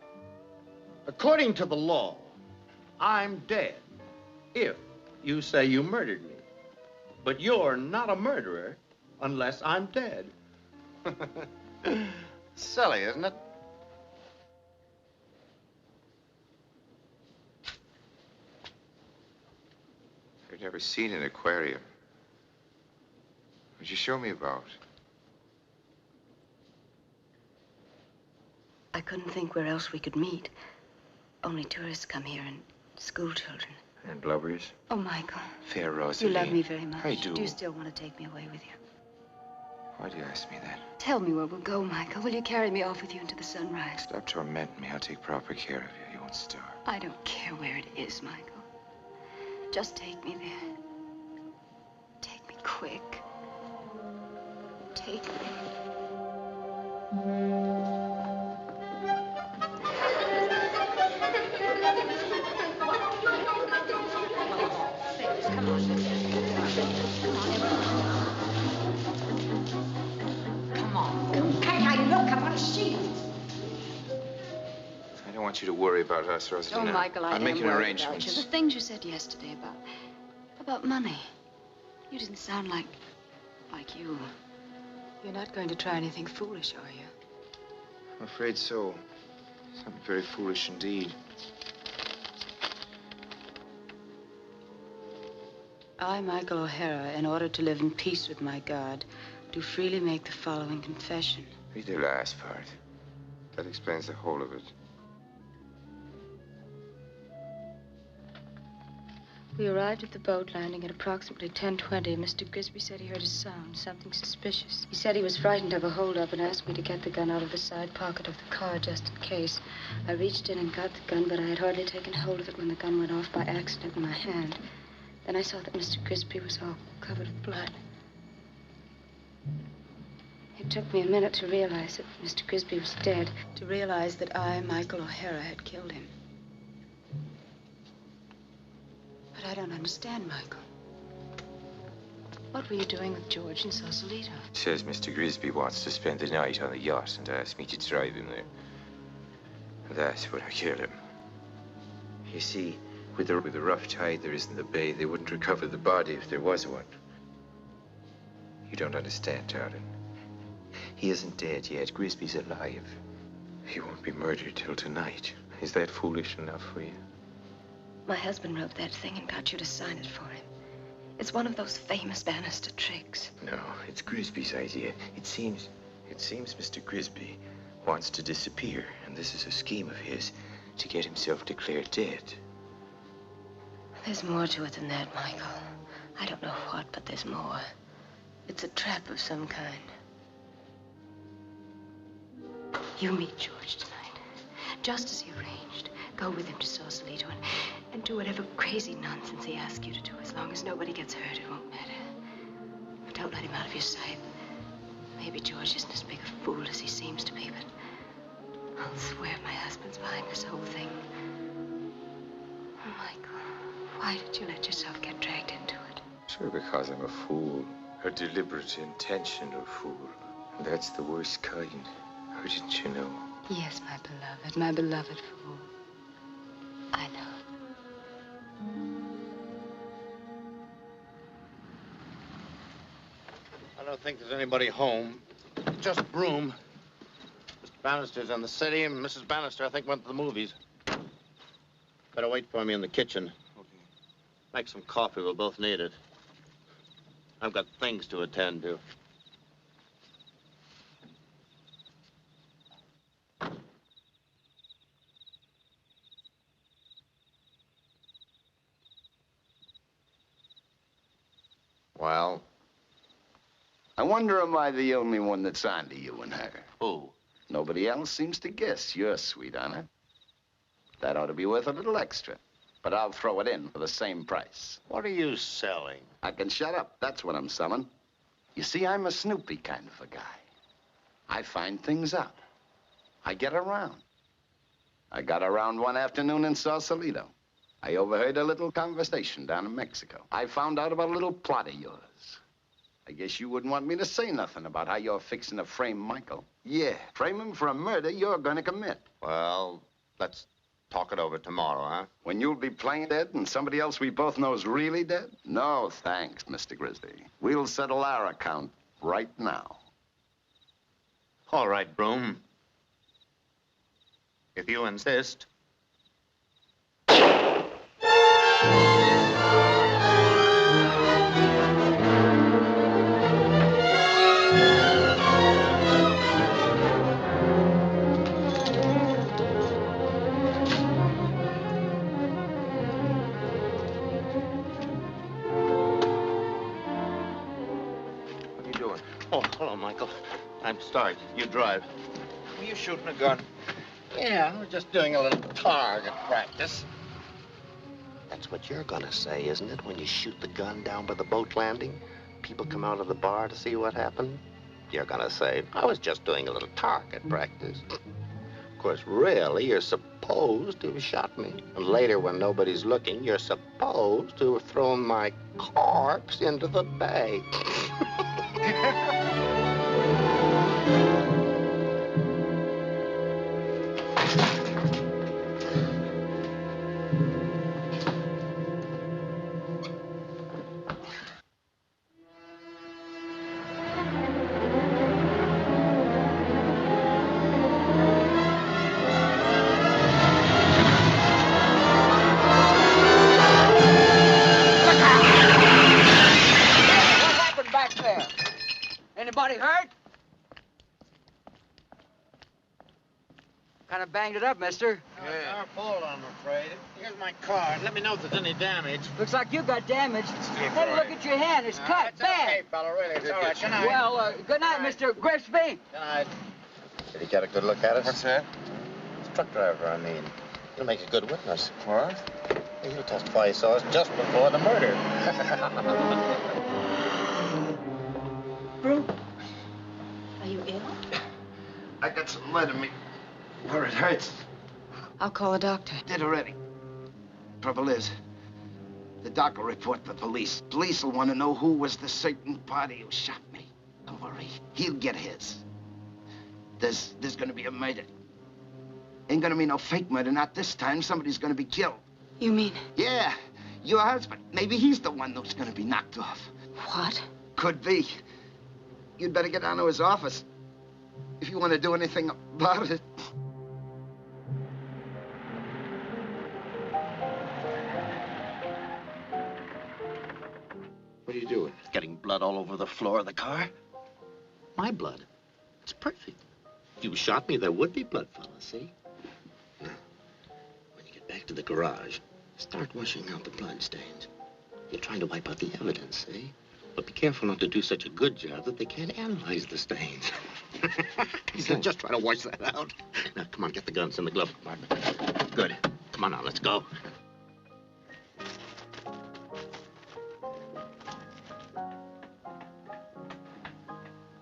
According to the law, I'm dead if you say you murdered me. But you're not a murderer unless I'm dead. Silly, isn't it? I've never seen an aquarium. Would you show me about? I couldn't think where else we could meet. Only tourists come here and school children. And lovers? Oh, Michael. Fair You Rosalie. love me very much. I do. Do you still want to take me away with you? Why do you ask me that? Tell me where we'll go, Michael. Will you carry me off with you into the sunrise? Stop tormenting me. I'll take proper care of you. You won't starve. I don't care where it is, Michael. Just take me there. Take me quick. Take me. Come on, Come on. Hey, look, I want to see you. I don't want you to worry about us, Rosalie. Oh, Michael, I'm making worried arrangements. about you. The things you said yesterday about money. You didn't sound like you. You're not going to try anything foolish, are you? I'm afraid so. Something very foolish indeed. I, Michael O'Hara, in order to live in peace with my God, do freely make the following confession. Read the last part. That explains the whole of it. We arrived at the boat landing at approximately 10:20. Mr. Grisby said he heard a sound, something suspicious. He said he was frightened of a holdup and asked me to get the gun out of the side pocket of the car just in case. I reached in and got the gun, but I had hardly taken hold of it when the gun went off by accident in my hand. Then I saw that Mr. Grisby was all covered with blood. It took me a minute to realize that Mr. Grisby was dead, to realize that I, Michael O'Hara, had killed him. But I don't understand, Michael. What were you doing with George in Sausalito? Says Mr. Grisby wants to spend the night on the yacht and asked me to drive him there. That's when I killed him. You see, with the rough tide there is in the bay, they wouldn't recover the body if there was one. You don't understand, darling. He isn't dead yet. Grisby's alive. He won't be murdered till tonight. Is that foolish enough for you? My husband wrote that thing and got you to sign it for him. It's one of those famous Bannister tricks. No, it's Grisby's idea. It seems Mr. Grisby wants to disappear, and this is a scheme of his to get himself declared dead. There's more to it than that, Michael. I don't know what, but there's more. It's a trap of some kind. You meet George tonight, just as he arranged. Go with him to Sausalito and do whatever crazy nonsense he asks you to do. As long as nobody gets hurt, it won't matter. But don't let him out of your sight. Maybe George isn't as big a fool as he seems to be, but I'll swear my husband's behind this whole thing. Oh, Michael, why did you let yourself get dragged into it? Sure, because I'm a fool. A deliberate, intentional fool. And that's the worst kind. How didn't you know? Yes, my beloved fool. I know. I don't think there's anybody home. Just Broom. Mr. Bannister's in the city, and Mrs. Bannister, I think, went to the movies. Better wait for me in the kitchen. Okay. Make some coffee. We'll both need it. I've got things to attend to. Well, I wonder am I the only one that's on to you and her? Who? Nobody else seems to guess you're sweet on her. That ought to be worth a little extra. But I'll throw it in for the same price. What are you selling? I can shut up. That's what I'm selling. You see, I'm a snoopy kind of a guy. I find things out. I get around. I got around one afternoon in Sausalito. I overheard a little conversation down in Mexico. I found out about a little plot of yours. I guess you wouldn't want me to say nothing about how you're fixing to frame Michael. Yeah, frame him for a murder you're gonna commit. Well, let's talk it over tomorrow, huh? When you'll be playing dead and somebody else we both know is really dead? No, thanks, Mr. Grisby. We'll settle our account right now. All right, Broom. If you insist. Oh, hello, Michael. I'm sorry. You drive. Were you shooting a gun? Yeah, we're just doing a little target practice. That's what you're gonna say, isn't it, when you shoot the gun down by the boat landing? People come out of the bar to see what happened? You're gonna say, I was just doing a little target practice. Of course, really, you're supposed to have shot me. And later, when nobody's looking, you're supposed to have thrown my corpse into the bay. Kind of banged it up, mister. Yeah. Our fault, I'm afraid. Here's my card. Let me know if there's any damage. Looks like you got damaged. Hey, look at your hand. It's cut It's bad. okay, fella, really. It's all right. Good night. Well, good night, Mr. Grisby. Good night. Did he get a good look at it? What's that? Truck driver, I mean. He'll make a good witness. What? He'll testify he saw us just before the murder. Bruce, are you ill? I got some lead in me where it hurts. I'll call a doctor. Did already. Trouble is, the doc will report the police. Police will want to know who was the certain party who shot me. Don't worry, he'll get his. There's going to be a murder. Ain't going to be no fake murder, not this time. Somebody's going to be killed. You mean? Yeah, your husband. Maybe he's the one that's going to be knocked off. What? Could be. You'd better get down to his office if you want to do anything about it. What are you doing? Getting blood all over the floor of the car. My blood. It's perfect. If you shot me, there would be blood, fella, see? Now, when you get back to the garage, start washing out the blood stains. You're trying to wipe out the evidence, see? But be careful not to do such a good job that they can't analyze the stains. Just try to wash that out. Now, come on, get the guns in the glove compartment. Good. Come on now, let's go.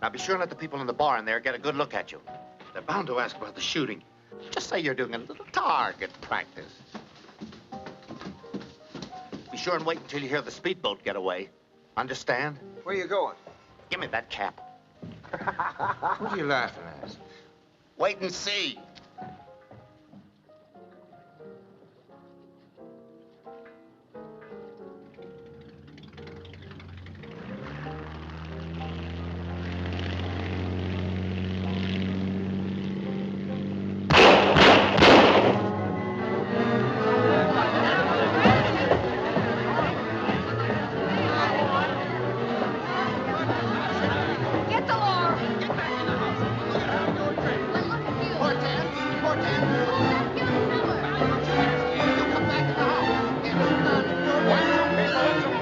Now, be sure and let the people in the bar in there get a good look at you. They're bound to ask about the shooting. Just say you're doing a little target practice. Be sure and wait until you hear the speedboat get away. Understand? Where you going? Give me that cap. What are you laughing at? Wait and see. Get the law!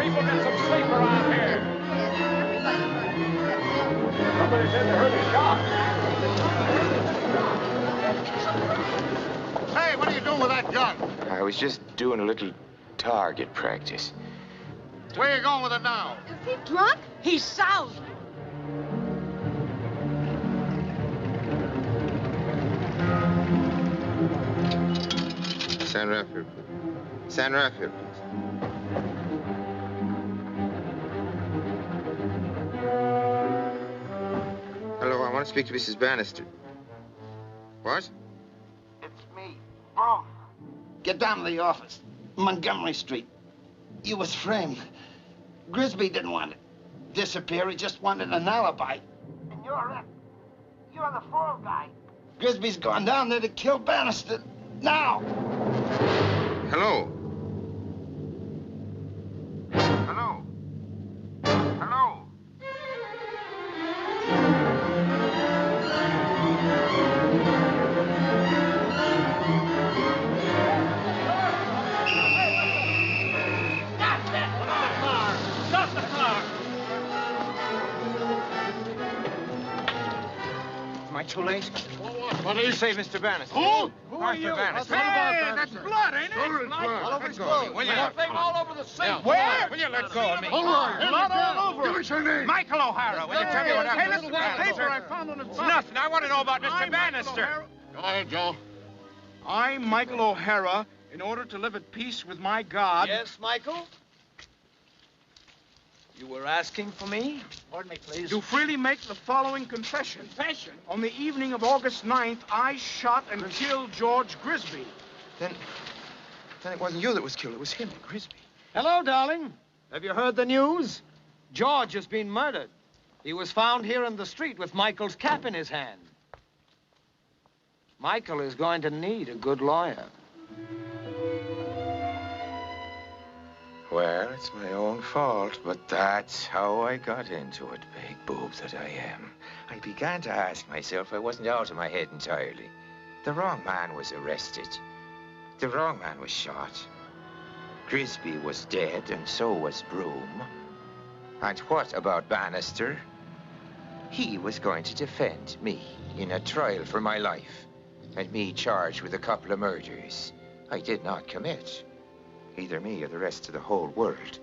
People get some sleep around here. Somebody said they heard a shot. Hey, what are you doing with that gun? I was just doing a little target practice. Where are you going with it now? Is he drunk? He's soused. San Rafael, please. San Rafael, please. Hello, I want to speak to Mrs. Bannister. What? It's me, Bro. Get down to the office, Montgomery Street. You was framed. Grisby didn't want to disappear. He just wanted an alibi. And you're it. You're the fall guy. Grisby's gone down there to kill Bannister. Now! Hello? Hello? Hello? Stop the car! Am I too late? What do you Save Mr. Bannister. Who? Arthur Bannister. Hey, that's blood, ain't it? Sure it's blood. All over his Let go of me, clothes. will you? That thing all over the sink. Where? Will you let go of me? All right. Blood all over. Give us your name. Michael O'Hara. Will you tell me what happened? Hey, listen to that paper I found on his It's nothing. I want to know about Mr. Bannister. Go ahead, Joe. I'm Michael O'Hara. In order to live at peace with my God... Yes, Michael? You were asking for me? Pardon me, please. Do freely make the following confession. Confession? On the evening of August 9th, I shot and killed George Grisby. Then it wasn't you that was killed. It was him, Grisby. Hello, darling. Have you heard the news? George has been murdered. He was found here in the street with Michael's cap in his hand. Michael is going to need a good lawyer. Well, it's my own fault, but that's how I got into it, big boob that I am. I began to ask myself if I wasn't out of my head entirely. The wrong man was arrested. The wrong man was shot. Grisby was dead, and so was Broom. And what about Bannister? He was going to defend me in a trial for my life, and me charged with a couple of murders I did not commit. Either me or the rest of the whole world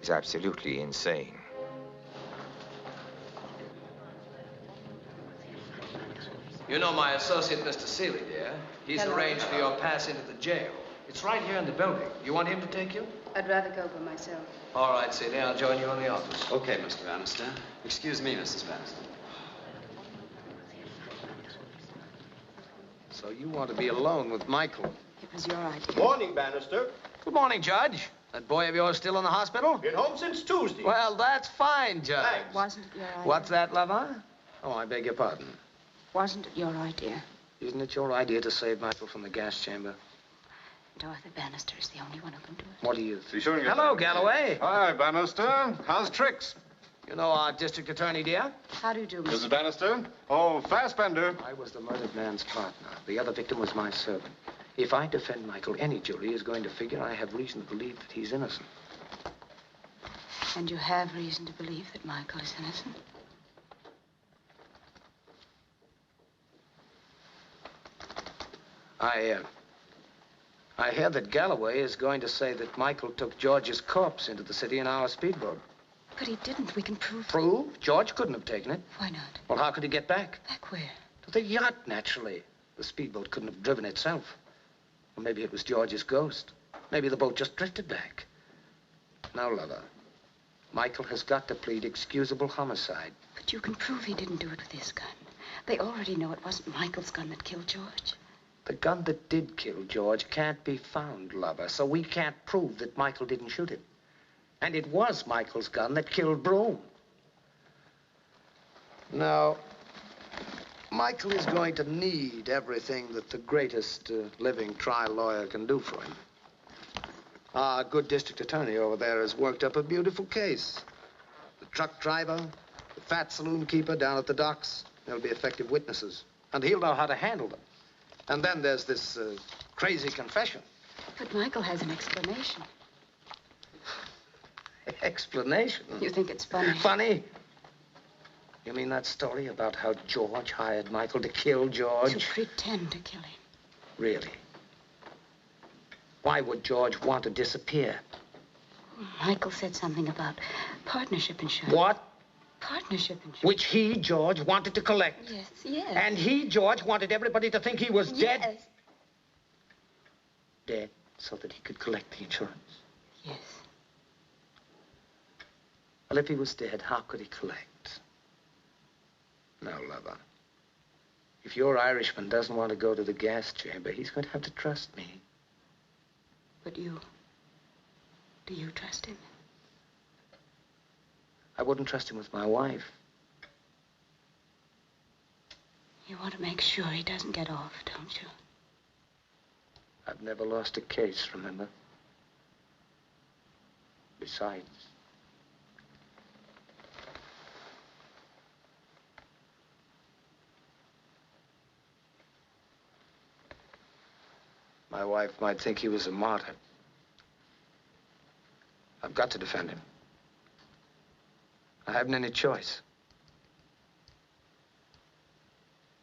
was absolutely insane. You know my associate, Mr. Seeley, dear. He's Hello. arranged for your pass into the jail. It's right here in the building. You want him to take you? I'd rather go by myself. All right, Seeley. I'll join you in the office. Okay, Mr. Bannister. Excuse me, Mrs. Bannister. So you want to be alone with Michael? It was your idea. Morning, Bannister. Good morning, Judge. That boy of yours still in the hospital? Been home since Tuesday. Well, that's fine, Judge. Thanks. Wasn't it your idea? What's that, lover? Oh, I beg your pardon. Wasn't it your idea? Isn't it your idea to save Michael from the gas chamber? And Arthur Bannister is the only one who can do it. What do you think? Be sure and get Hello, that. Galloway. Hi, Bannister. How's tricks? You know our district attorney, dear? How do you do, Mrs. Mr. Bannister? Oh, Fassbender. I was the murdered man's partner. The other victim was my servant. If I defend Michael, any jury is going to figure I have reason to believe that he's innocent. And you have reason to believe that Michael is innocent? I hear that Galloway is going to say that Michael took George's corpse into the city in our speedboat. But he didn't. We can prove. Prove? George couldn't have taken it. Why not? Well, how could he get back? Back where? To the yacht, naturally. The speedboat couldn't have driven itself. Or maybe it was George's ghost. Maybe the boat just drifted back. Now, lover, Michael has got to plead excusable homicide. But you can prove he didn't do it with his gun. They already know it wasn't Michael's gun that killed George. The gun that did kill George can't be found, lover, so we can't prove that Michael didn't shoot it. And it was Michael's gun that killed Broom. Now, Michael is going to need everything that the greatest living trial lawyer can do for him. Our good district attorney over there has worked up a beautiful case. The truck driver, the fat saloon keeper down at the docks, they'll be effective witnesses. And he'll know how to handle them. And then there's this crazy confession. But Michael has an explanation. Explanation? You think it's funny? Funny? You mean that story about how George hired Michael to kill George? To pretend to kill him. Really? Why would George want to disappear? Michael said something about partnership insurance. What? Partnership insurance. Which he, George, wanted to collect. Yes, yes. And he, George, wanted everybody to think he was dead. Yes. Dead so that he could collect the insurance. Yes. Well, if he was dead, how could he collect? Now, lover, if your Irishman doesn't want to go to the gas chamber, he's going to have to trust me. But you... do you trust him? I wouldn't trust him with my wife. You want to make sure he doesn't get off, don't you? I've never lost a case, remember? Besides... my wife might think he was a martyr. I've got to defend him. I haven't any choice.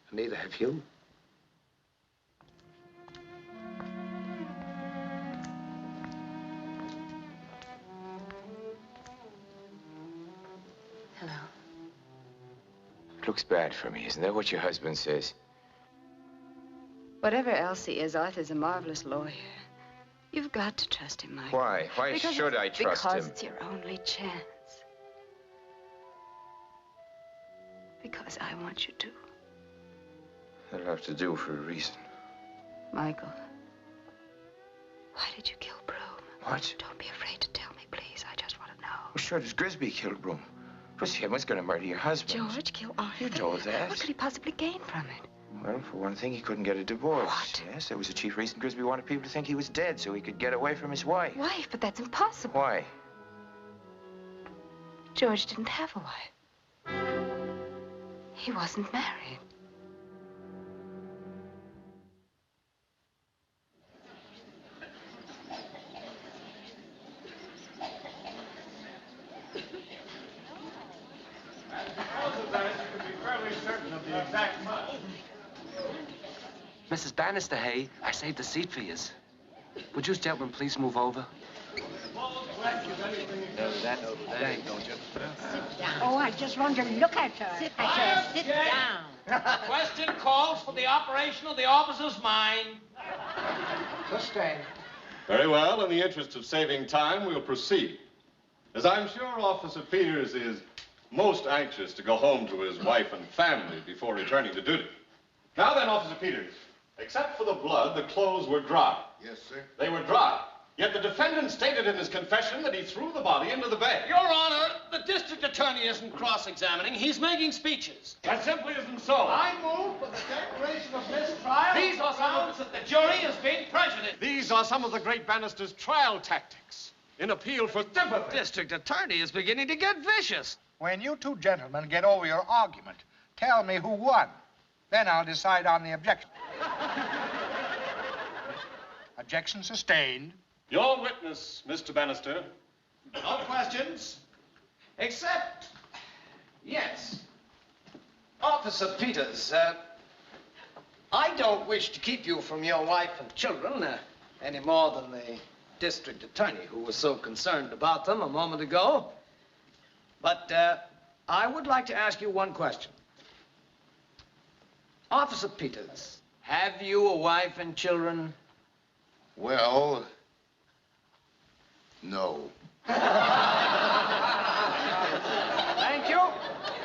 And neither have you. Hello. It looks bad for me, isn't that what your husband says? Whatever else he is, Arthur's a marvelous lawyer. You've got to trust him, Michael. Why? Why should I trust him? Because it's your only chance. Because I want you to. That'll have to do for a reason. Michael, why did you kill Broom? What? Don't be afraid to tell me, please. I just want to know. Well, sure, does Grisby kill Broom? It was him who's going to murder your husband. George, kill Arthur? You know that. What could he possibly gain from it? Well, for one thing, he couldn't get a divorce. What? Yes, that was the chief reason Grisby wanted people to think he was dead so he could get away from his wife. Wife? But that's impossible. Why? George didn't have a wife. He wasn't married. Mrs. Bannister, hey, I saved a seat for yous. Would you gentlemen please move over? Don't you? Oh, I just want to look at her. Sit down. Question calls for the operation of the officer's mind. Sustained. Very well. In the interest of saving time, we'll proceed. As I'm sure Officer Peters is most anxious to go home to his wife and family before returning to duty. Now then, Officer Peters, except for the blood, the clothes were dry. Yes, sir. They were dry. Yet the defendant stated in his confession that he threw the body into the bay. Your Honor, the district attorney isn't cross-examining. He's making speeches. That simply isn't so. I move for the declaration of mistrial. These are grounds that the jury is being prejudiced. These are some of the great Bannister's trial tactics in appeal for sympathy. District attorney is beginning to get vicious. When you two gentlemen get over your argument, tell me who won. Then I'll decide on the objection. Objection sustained. Your witness, Mr. Bannister. No questions. Except, yes. Officer Peters, I don't wish to keep you from your wife and children any more than the district attorney who was so concerned about them a moment ago. But I would like to ask you one question. Officer Peters, have you a wife and children? Well, no. Thank you.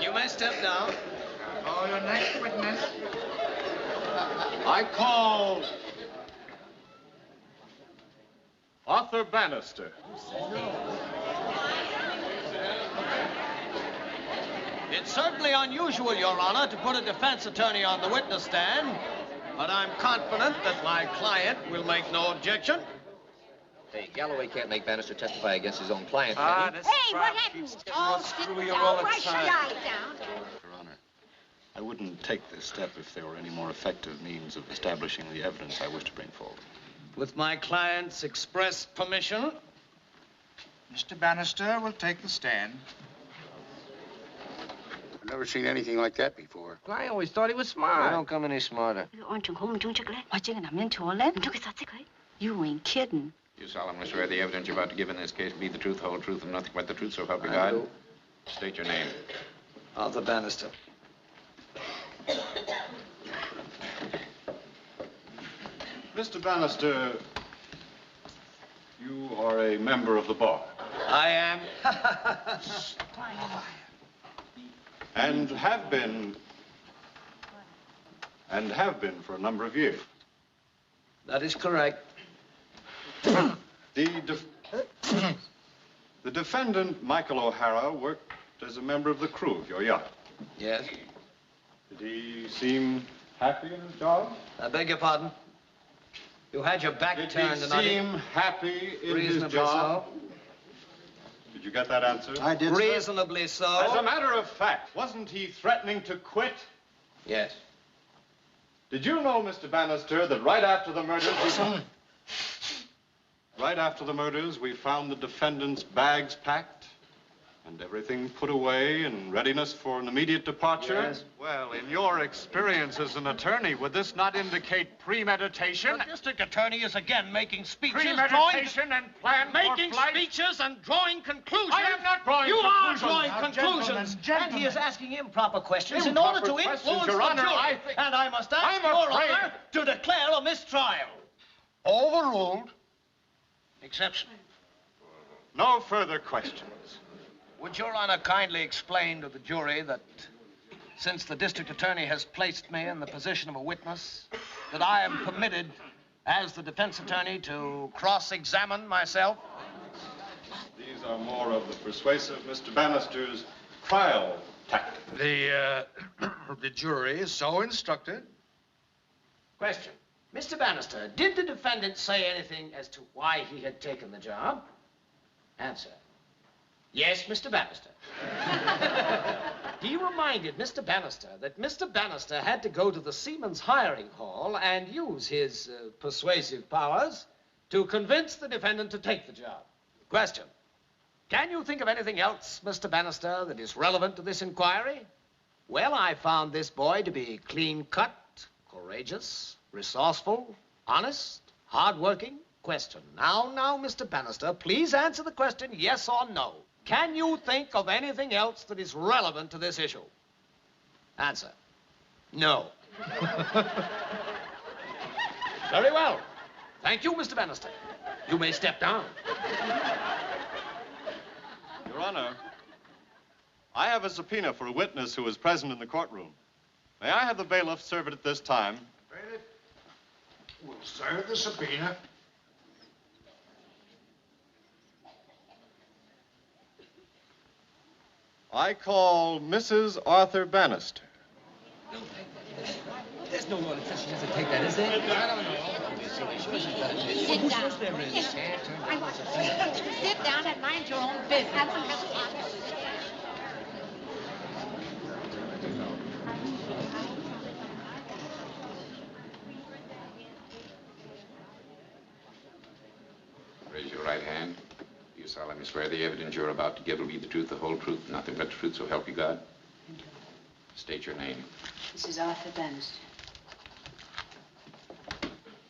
You may step down. Oh, your next witness. I call Arthur Bannister. It's certainly unusual, Your Honor, to put a defense attorney on the witness stand, but I'm confident that my client will make no objection. Hey, Galloway can't make Bannister testify against his own client, Ah, can he? Hey, what happened? Oh, sit down. Why should I down? Your Honor, I wouldn't take this step if there were any more effective means of establishing the evidence I wish to bring forward. With my client's express permission. Mr. Bannister will take the stand. I've never seen anything like that before. I always thought he was smart. I don't come any smarter. You ain't kidding. You solemnly swear the evidence you're about to give in this case be the truth, whole truth, and nothing but the truth, so help you God? State your name. Arthur Bannister. Mr. Bannister, you are a member of the bar. I am. And have been for a number of years. That is correct. The defendant, Michael O'Hara, worked as a member of the crew of your yacht. Yes. Did he seem happy in his job? I beg your pardon? You had your back turned Did and he seem happy in his Reasonably job? so. Did you get that answer? I did, sir. Reasonably so. As a matter of fact, wasn't he threatening to quit? Yes. Did you know, Mr. Bannister, that right after the murders, we found the defendant's bags packed and everything put away in readiness for an immediate departure? Yes. Well, in your experience as an attorney, would this not indicate premeditation? The district attorney is again making speeches, Premeditation and plan making for flight? speeches and drawing conclusions. I am not drawing you conclusions. You are drawing Now, conclusions. gentlemen. And he is asking improper questions in order to Improper questions, influence Your the Honor, jury. I think- And I must ask I'm Your afraid- Honor to declare a mistrial. Overruled. Exception. No further questions. Would Your Honor kindly explain to the jury that since the district attorney has placed me in the position of a witness, that I am permitted, as the defense attorney, to cross-examine myself? These are more of the persuasive Mr. Bannister's trial tactics. The jury is so instructed. Question. Mr. Bannister, did the defendant say anything as to why he had taken the job? Answer. Yes, Mr. Bannister. He reminded Mr. Bannister that Mr. Bannister had to go to the Seamen's Hiring Hall and use his persuasive powers to convince the defendant to take the job. Question. Can you think of anything else, Mr. Bannister, that is relevant to this inquiry? Well, I found this boy to be clean-cut, courageous, resourceful, honest, hardworking question. Now, Mr. Bannister, please answer the question yes or no. Can you think of anything else that is relevant to this issue? Answer. No. Very well. Thank you, Mr. Bannister. You may step down. Your Honor, I have a subpoena for a witness who was present in the courtroom. May I have the bailiff serve it at this time? Bailiff, we'll serve the subpoena. I call Mrs. Arthur Bannister. There's no law that says she doesn't take that, is there? I don't know. Sit down. Sit down and mind your own business. Raise your right hand. Do you solemnly swear the evidence you're about to give will be the truth, the whole truth, nothing but the truth, so help you God? State your name. This is Arthur Bannister.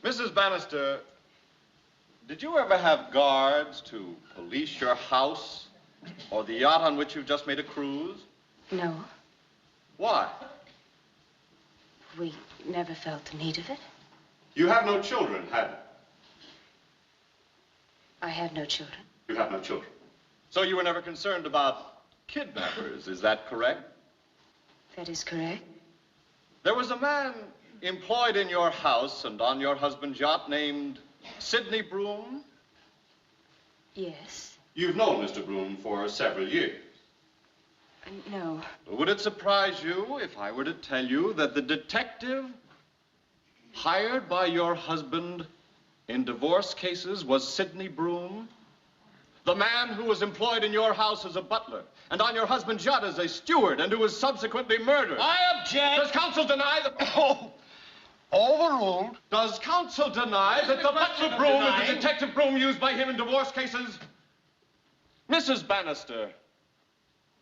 Mrs. Bannister, did you ever have guards to police your house or the yacht on which you've just made a cruise? No, Why? we never felt the need of it. You have no children, have you? I have no children. You have no children. So you were never concerned about kidnappers, is that correct? That is correct. There was a man employed in your house and on your husband's yacht named Sidney Broom? Yes. You've known Mr. Broom for several years. No. Would it surprise you if I were to tell you that the detective hired by your husband in divorce cases was Sidney Broom? The man who was employed in your house as a butler and on your husband's yacht as a steward and who was subsequently murdered. I object. Does counsel deny that... Oh, overruled. Does counsel deny that the butler Broom is the detective Broom used by him in divorce cases? Mrs. Bannister,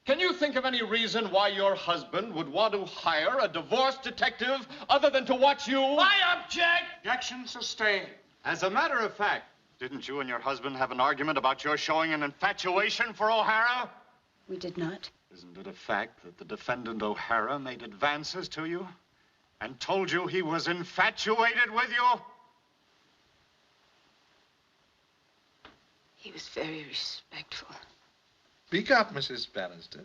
can you think of any reason why your husband would want to hire a divorce detective other than to watch you? I object. Objection sustained. As a matter of fact, didn't you and your husband have an argument about your showing an infatuation for O'Hara? We did not. Isn't it a fact that the defendant O'Hara made advances to you and told you he was infatuated with you? He was very respectful. Speak up, Mrs. Bannister.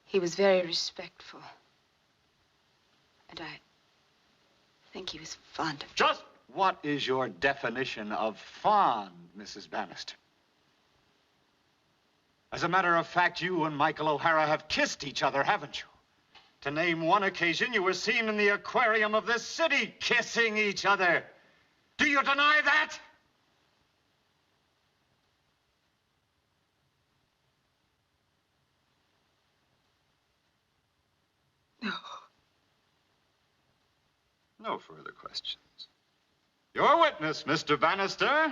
He was very respectful. And I think he was fond of... Just what is your definition of fond, Mrs. Bannister? As a matter of fact, you and Michael O'Hara have kissed each other, haven't you? To name one occasion, you were seen in the aquarium of this city kissing each other. Do you deny that? No. No further questions. Your witness, Mr. Bannister.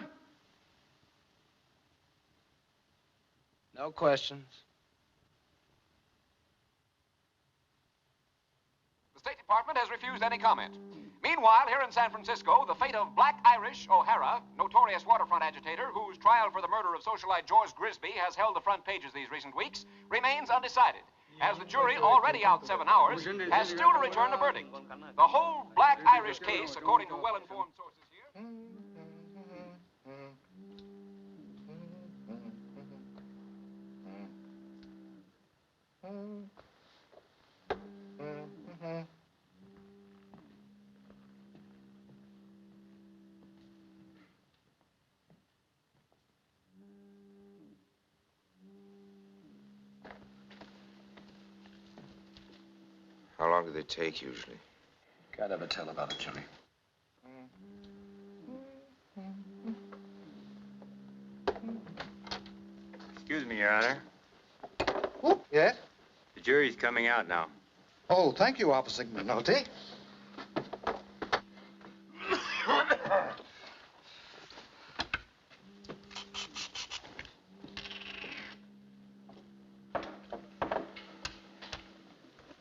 No questions. The State Department has refused any comment. Meanwhile, here in San Francisco, the fate of Black Irish O'Hara, notorious waterfront agitator whose trial for the murder of socialite George Grisby has held the front pages these recent weeks, remains undecided, as the jury, already out 7 hours, has still to return a verdict. The whole Black Irish case, according to well-informed sources here... How long do they take, usually? Can't ever tell about it, Jimmy. Excuse me, Your Honor. Oh, yes? The jury's coming out now. Oh, thank you, Officer McNulty.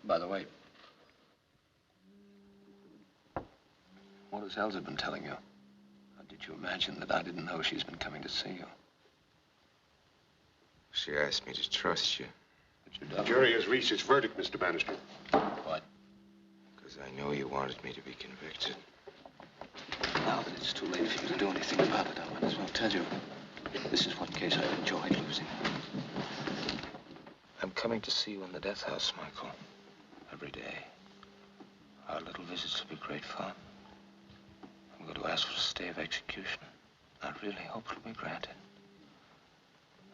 By the way, What has Elsa been telling you? Or did you imagine that I didn't know she's been coming to see you? She asked me to trust you. But you The don't. jury has reached its verdict, Mr. Bannister. What? Because I know you wanted me to be convicted. Now that it's too late for you to do anything about it, I might as well tell you. This is one case I've enjoyed losing. I'm coming to see you in the death house, Michael. Every day. Our little visits will be great fun. I'm going to ask for a stay of execution. I really hope it'll be granted.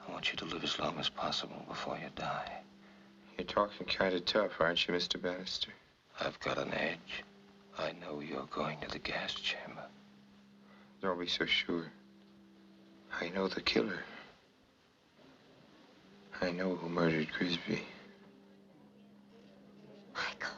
I want you to live as long as possible before you die. You're talking kind of tough, aren't you, Mr. Bannister? I've got an edge. I know you're going to the gas chamber. Don't be so sure. I know the killer. I know who murdered Grisby. Michael.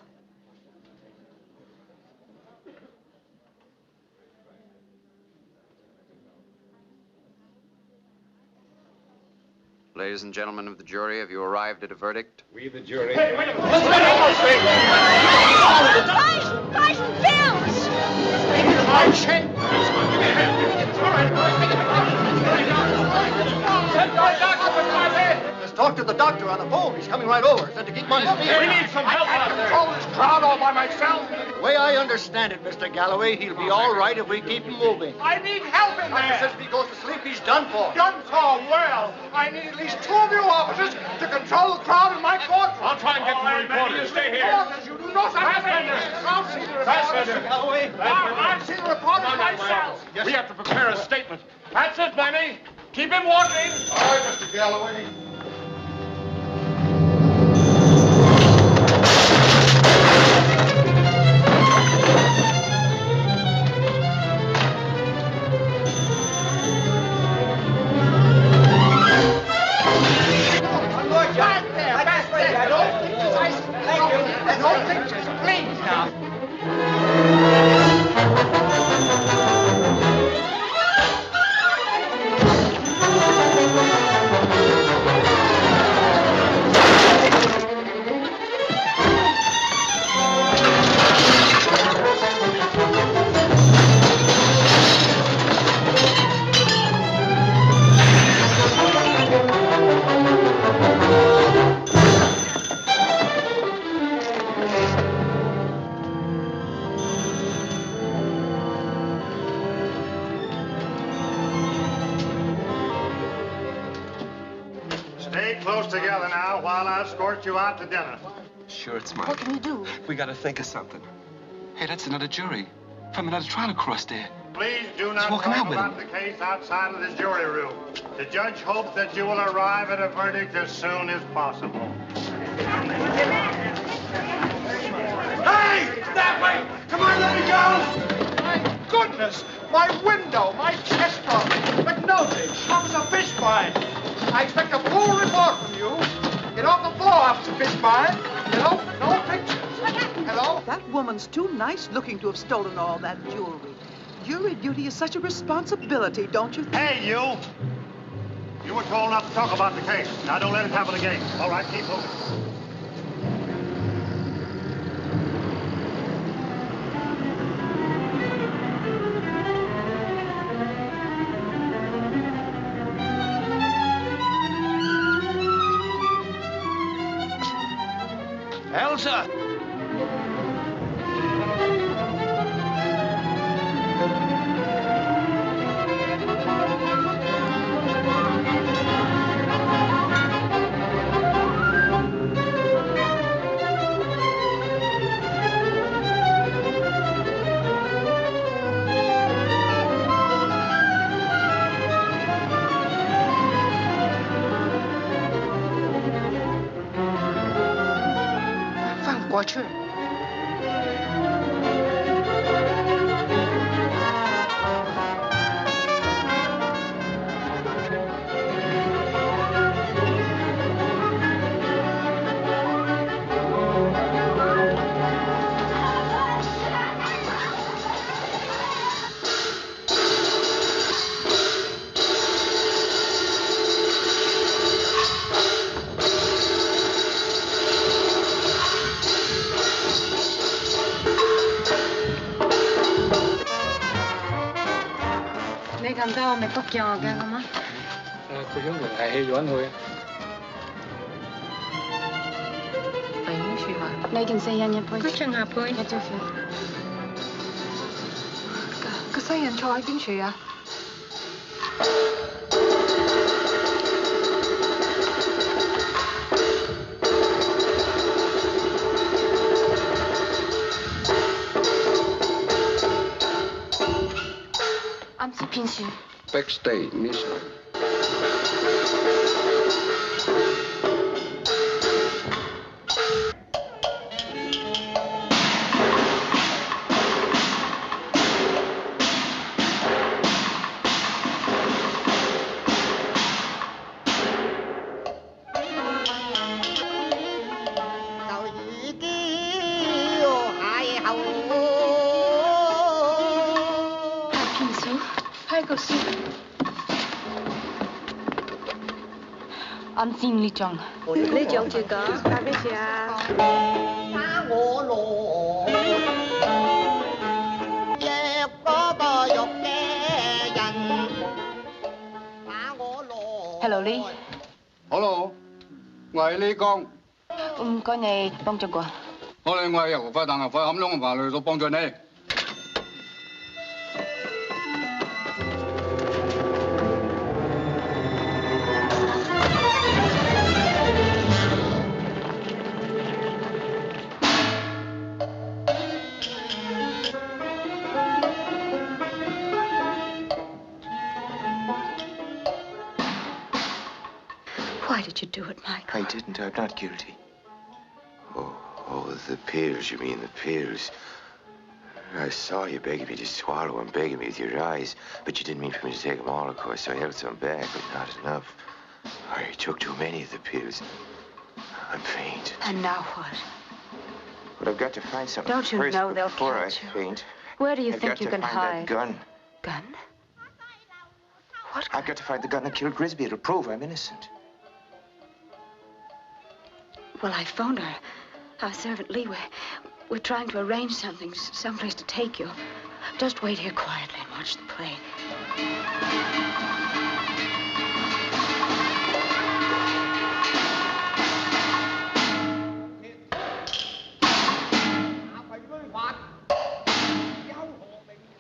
Ladies and gentlemen of the jury, have you arrived at a verdict? We, the jury. Hey, wait a minute. Tyson Films! My chain! Just talk to the doctor on the phone. He's coming right over. Said to keep him on his feet. We need some help. I can control this crowd all by myself. The way I understand it, Mr. Galloway, he'll be all right if we keep him moving. I need help in Doctor there. says if he goes to sleep, he's done for. Done for well. I need at least 2 of you officers to control the crowd in my courtroom. I'll try and get the reporter. You stay here. You do not have I'll see the reporters. Mr. Galloway. I'll see the reporters myself. We have to prepare a statement. That's it, Benny. Keep him walking. All right, Mr. Galloway. No pictures, please now. Stay close together now while I escort you out to dinner. Sure, it's Mike. What can you do? We gotta think of something. Hey, that's another jury. From another trial across there. Please do He's not walking talk out with about the case outside of this jury room. The judge hopes that you will arrive at a verdict as soon as possible. Hey! That way! Come on, let me go! My goodness! My window, my chest drum, McNulty, Officer Fishbine. I expect a full report from you. Get off the floor, Officer Fishbine. You know, no pictures. Hello? That woman's too nice looking to have stolen all that jewelry. Jury duty is such a responsibility, don't you think? Hey, you! You were told not to talk about the case. Now, don't let it happen again. All right, keep moving. Elsa! làm sao mày có kìa kìa không á? Cô hướng là ai hay doãn thôi. 頂住啊！你件四人入去。佢唱下杯。一張票。個西人坐喺邊處啊？啱先邊處 ？Backstage mission。啱先呢張，呢張住個，打俾住啊！打我羅，約嗰個肉嘅人，打我羅。Hello Lee。Hello，我係李剛。唔該你幫咗我。我哋係油快蛋油快冚窿嘅法律都幫助你。Why did you do it, Michael? I didn't. I'm not guilty. Oh, the pills, you mean the pills. I saw you begging me to swallow them, begging me with your eyes, but you didn't mean for me to take them all, of course, so I held some back, but not enough. I took too many of the pills. I'm faint. And now what? But I've got to find something Don't you first know they'll before I catch you? faint. Where do you I've think got you to can find hide? that gun. Gun? What? I've got to find the gun that killed Grisby. It'll prove I'm innocent. Well, I phoned our servant Lee. We're trying to arrange something, someplace to take you. Just wait here quietly and watch the play.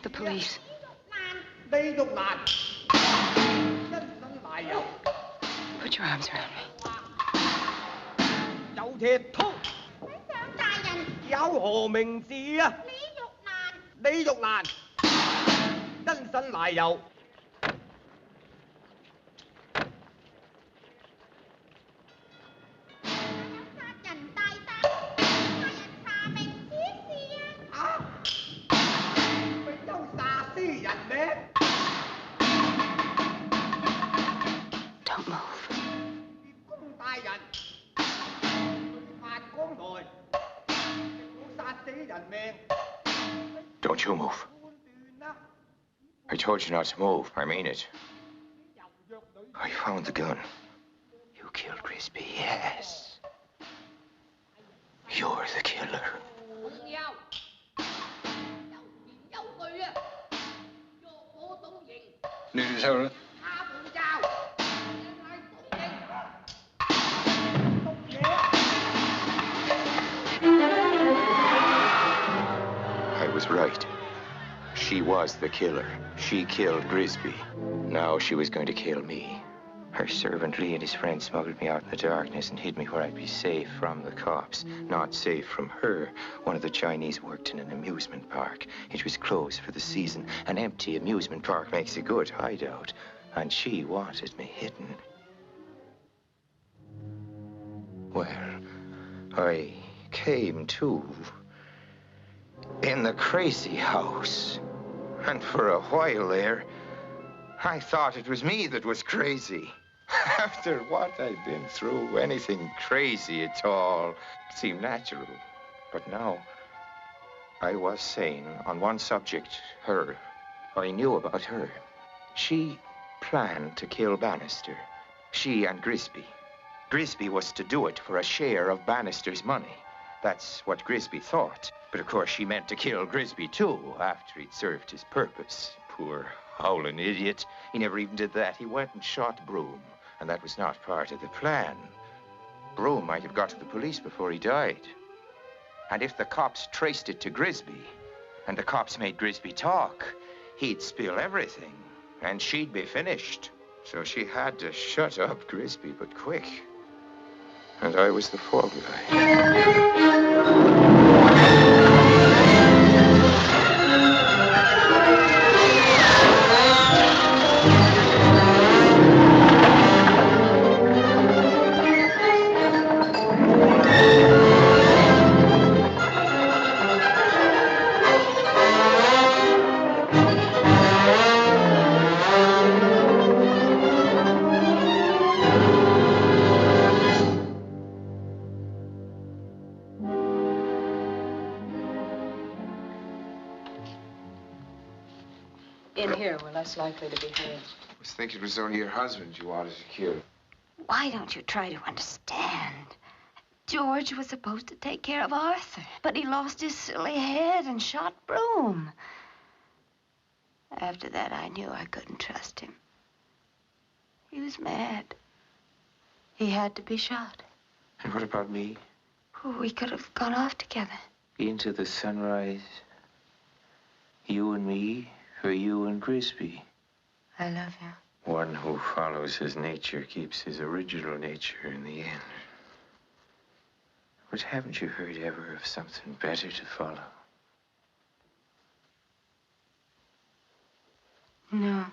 The police. Put your arms around me. 有鐵通，大人有何名字啊？李玉蘭，因身賴有。Don't move. Don't you move. I told you not to move. I mean it. I found the gun. You killed Grisby, yes. You're the killer. Need his help? I was right. She was the killer. She killed Grisby. Now she was going to kill me. Her servant Lee and his friends smuggled me out in the darkness and hid me where I'd be safe from the cops. Not safe from her. One of the Chinese worked in an amusement park. It was closed for the season. An empty amusement park makes a good hideout. And she wanted me hidden. Well, I came to in the crazy house. And for a while there, I thought it was me that was crazy. After what I'd been through, anything crazy at all seemed natural. But now, I was sane on one subject, her. I knew about her. She planned to kill Bannister. She and Grisby. Grisby was to do it for a share of Bannister's money. That's what Grisby thought. But of course, she meant to kill Grisby, too, after he'd served his purpose. Poor Howling idiot. He never even did that. He went and shot Broom, and that was not part of the plan. Broom might have got to the police before he died. And if the cops traced it to Grisby, and the cops made Grisby talk, he'd spill everything, and she'd be finished. So she had to shut up Grisby, but quick. And I was the fall guy. In here, we're less likely to be heard. I was thinking it was only your husband you wanted to kill. Why don't you try to understand? George was supposed to take care of Arthur, but he lost his silly head and shot Broom. After that, I knew I couldn't trust him. He was mad. He had to be shot. And what about me? We could have gone off together. Into the sunrise. You and me, or you and Grisby. I love you. One who follows his nature keeps his original nature in the end. But haven't you heard ever of something better to follow? No.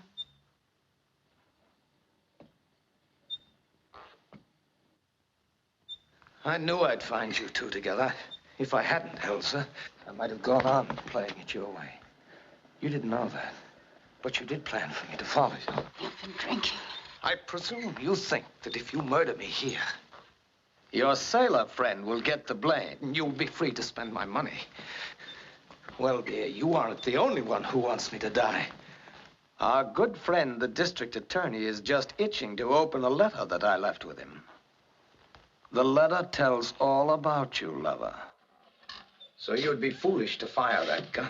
I knew I'd find you two together. If I hadn't, Elsa, I might have gone on playing it your way. You didn't know that, but you did plan for me to follow you. You've been drinking. I presume you think that if you murder me here, your sailor friend will get the blame, and you'll be free to spend my money. Well, dear, you aren't the only one who wants me to die. Our good friend, the district attorney, is just itching to open a letter that I left with him. The letter tells all about you, lover. So you'd be foolish to fire that gun.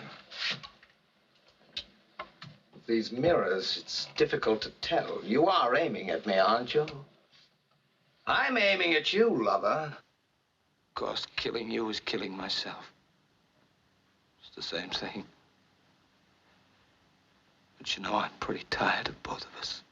With these mirrors, it's difficult to tell. You are aiming at me, aren't you? I'm aiming at you, lover. Of course, killing you is killing myself. It's the same thing. But you know, I'm pretty tired of both of us.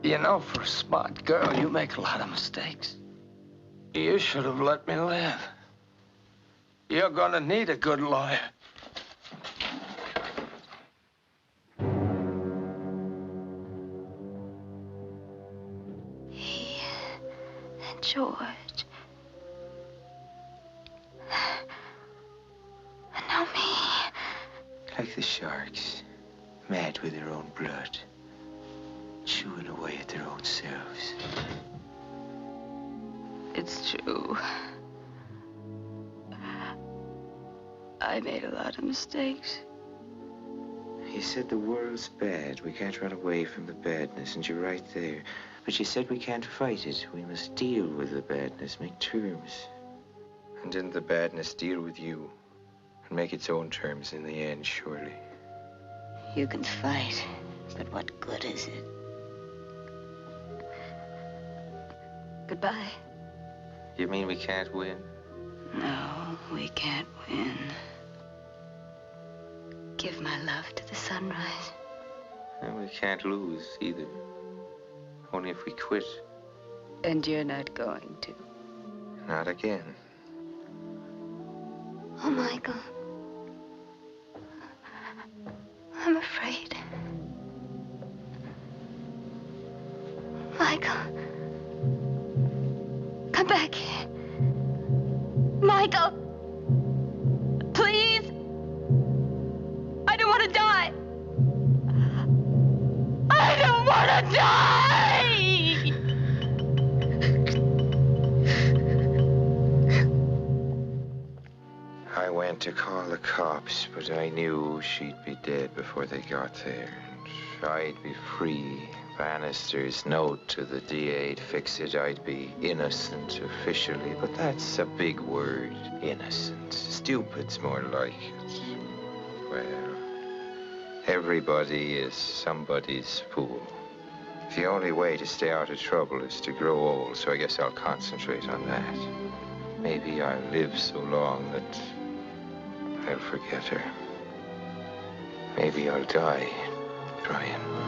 You know, for a smart girl, you make a lot of mistakes. You should have let me live. You're gonna need a good lawyer. He and George. And now me. Like the sharks, mad with their own blood, chewing away at their own selves. It's true. I made a lot of mistakes. You said the world's bad. We can't run away from the badness, and you're right there. But you said we can't fight it. We must deal with the badness, make terms. And in the badness, deal with you. And make its own terms in the end, surely. You can fight, but what good is it? Goodbye. You mean we can't win? No, we can't win. Give my love to the sunrise. And we can't lose either. Only if we quit. And you're not going to. Not again. Oh, Michael. I'm afraid. Michael. Come back here. Michael. Please. I don't want to die. I don't want to die! want to call the cops, but I knew she'd be dead before they got there. And I'd be free. Bannister's note to the DA'd fix it. I'd be innocent officially, but that's a big word, innocent. Stupid's more like it. Well, everybody is somebody's fool. The only way to stay out of trouble is to grow old, so I guess I'll concentrate on that. Maybe I'll live so long that I'll forget her. Maybe I'll die trying.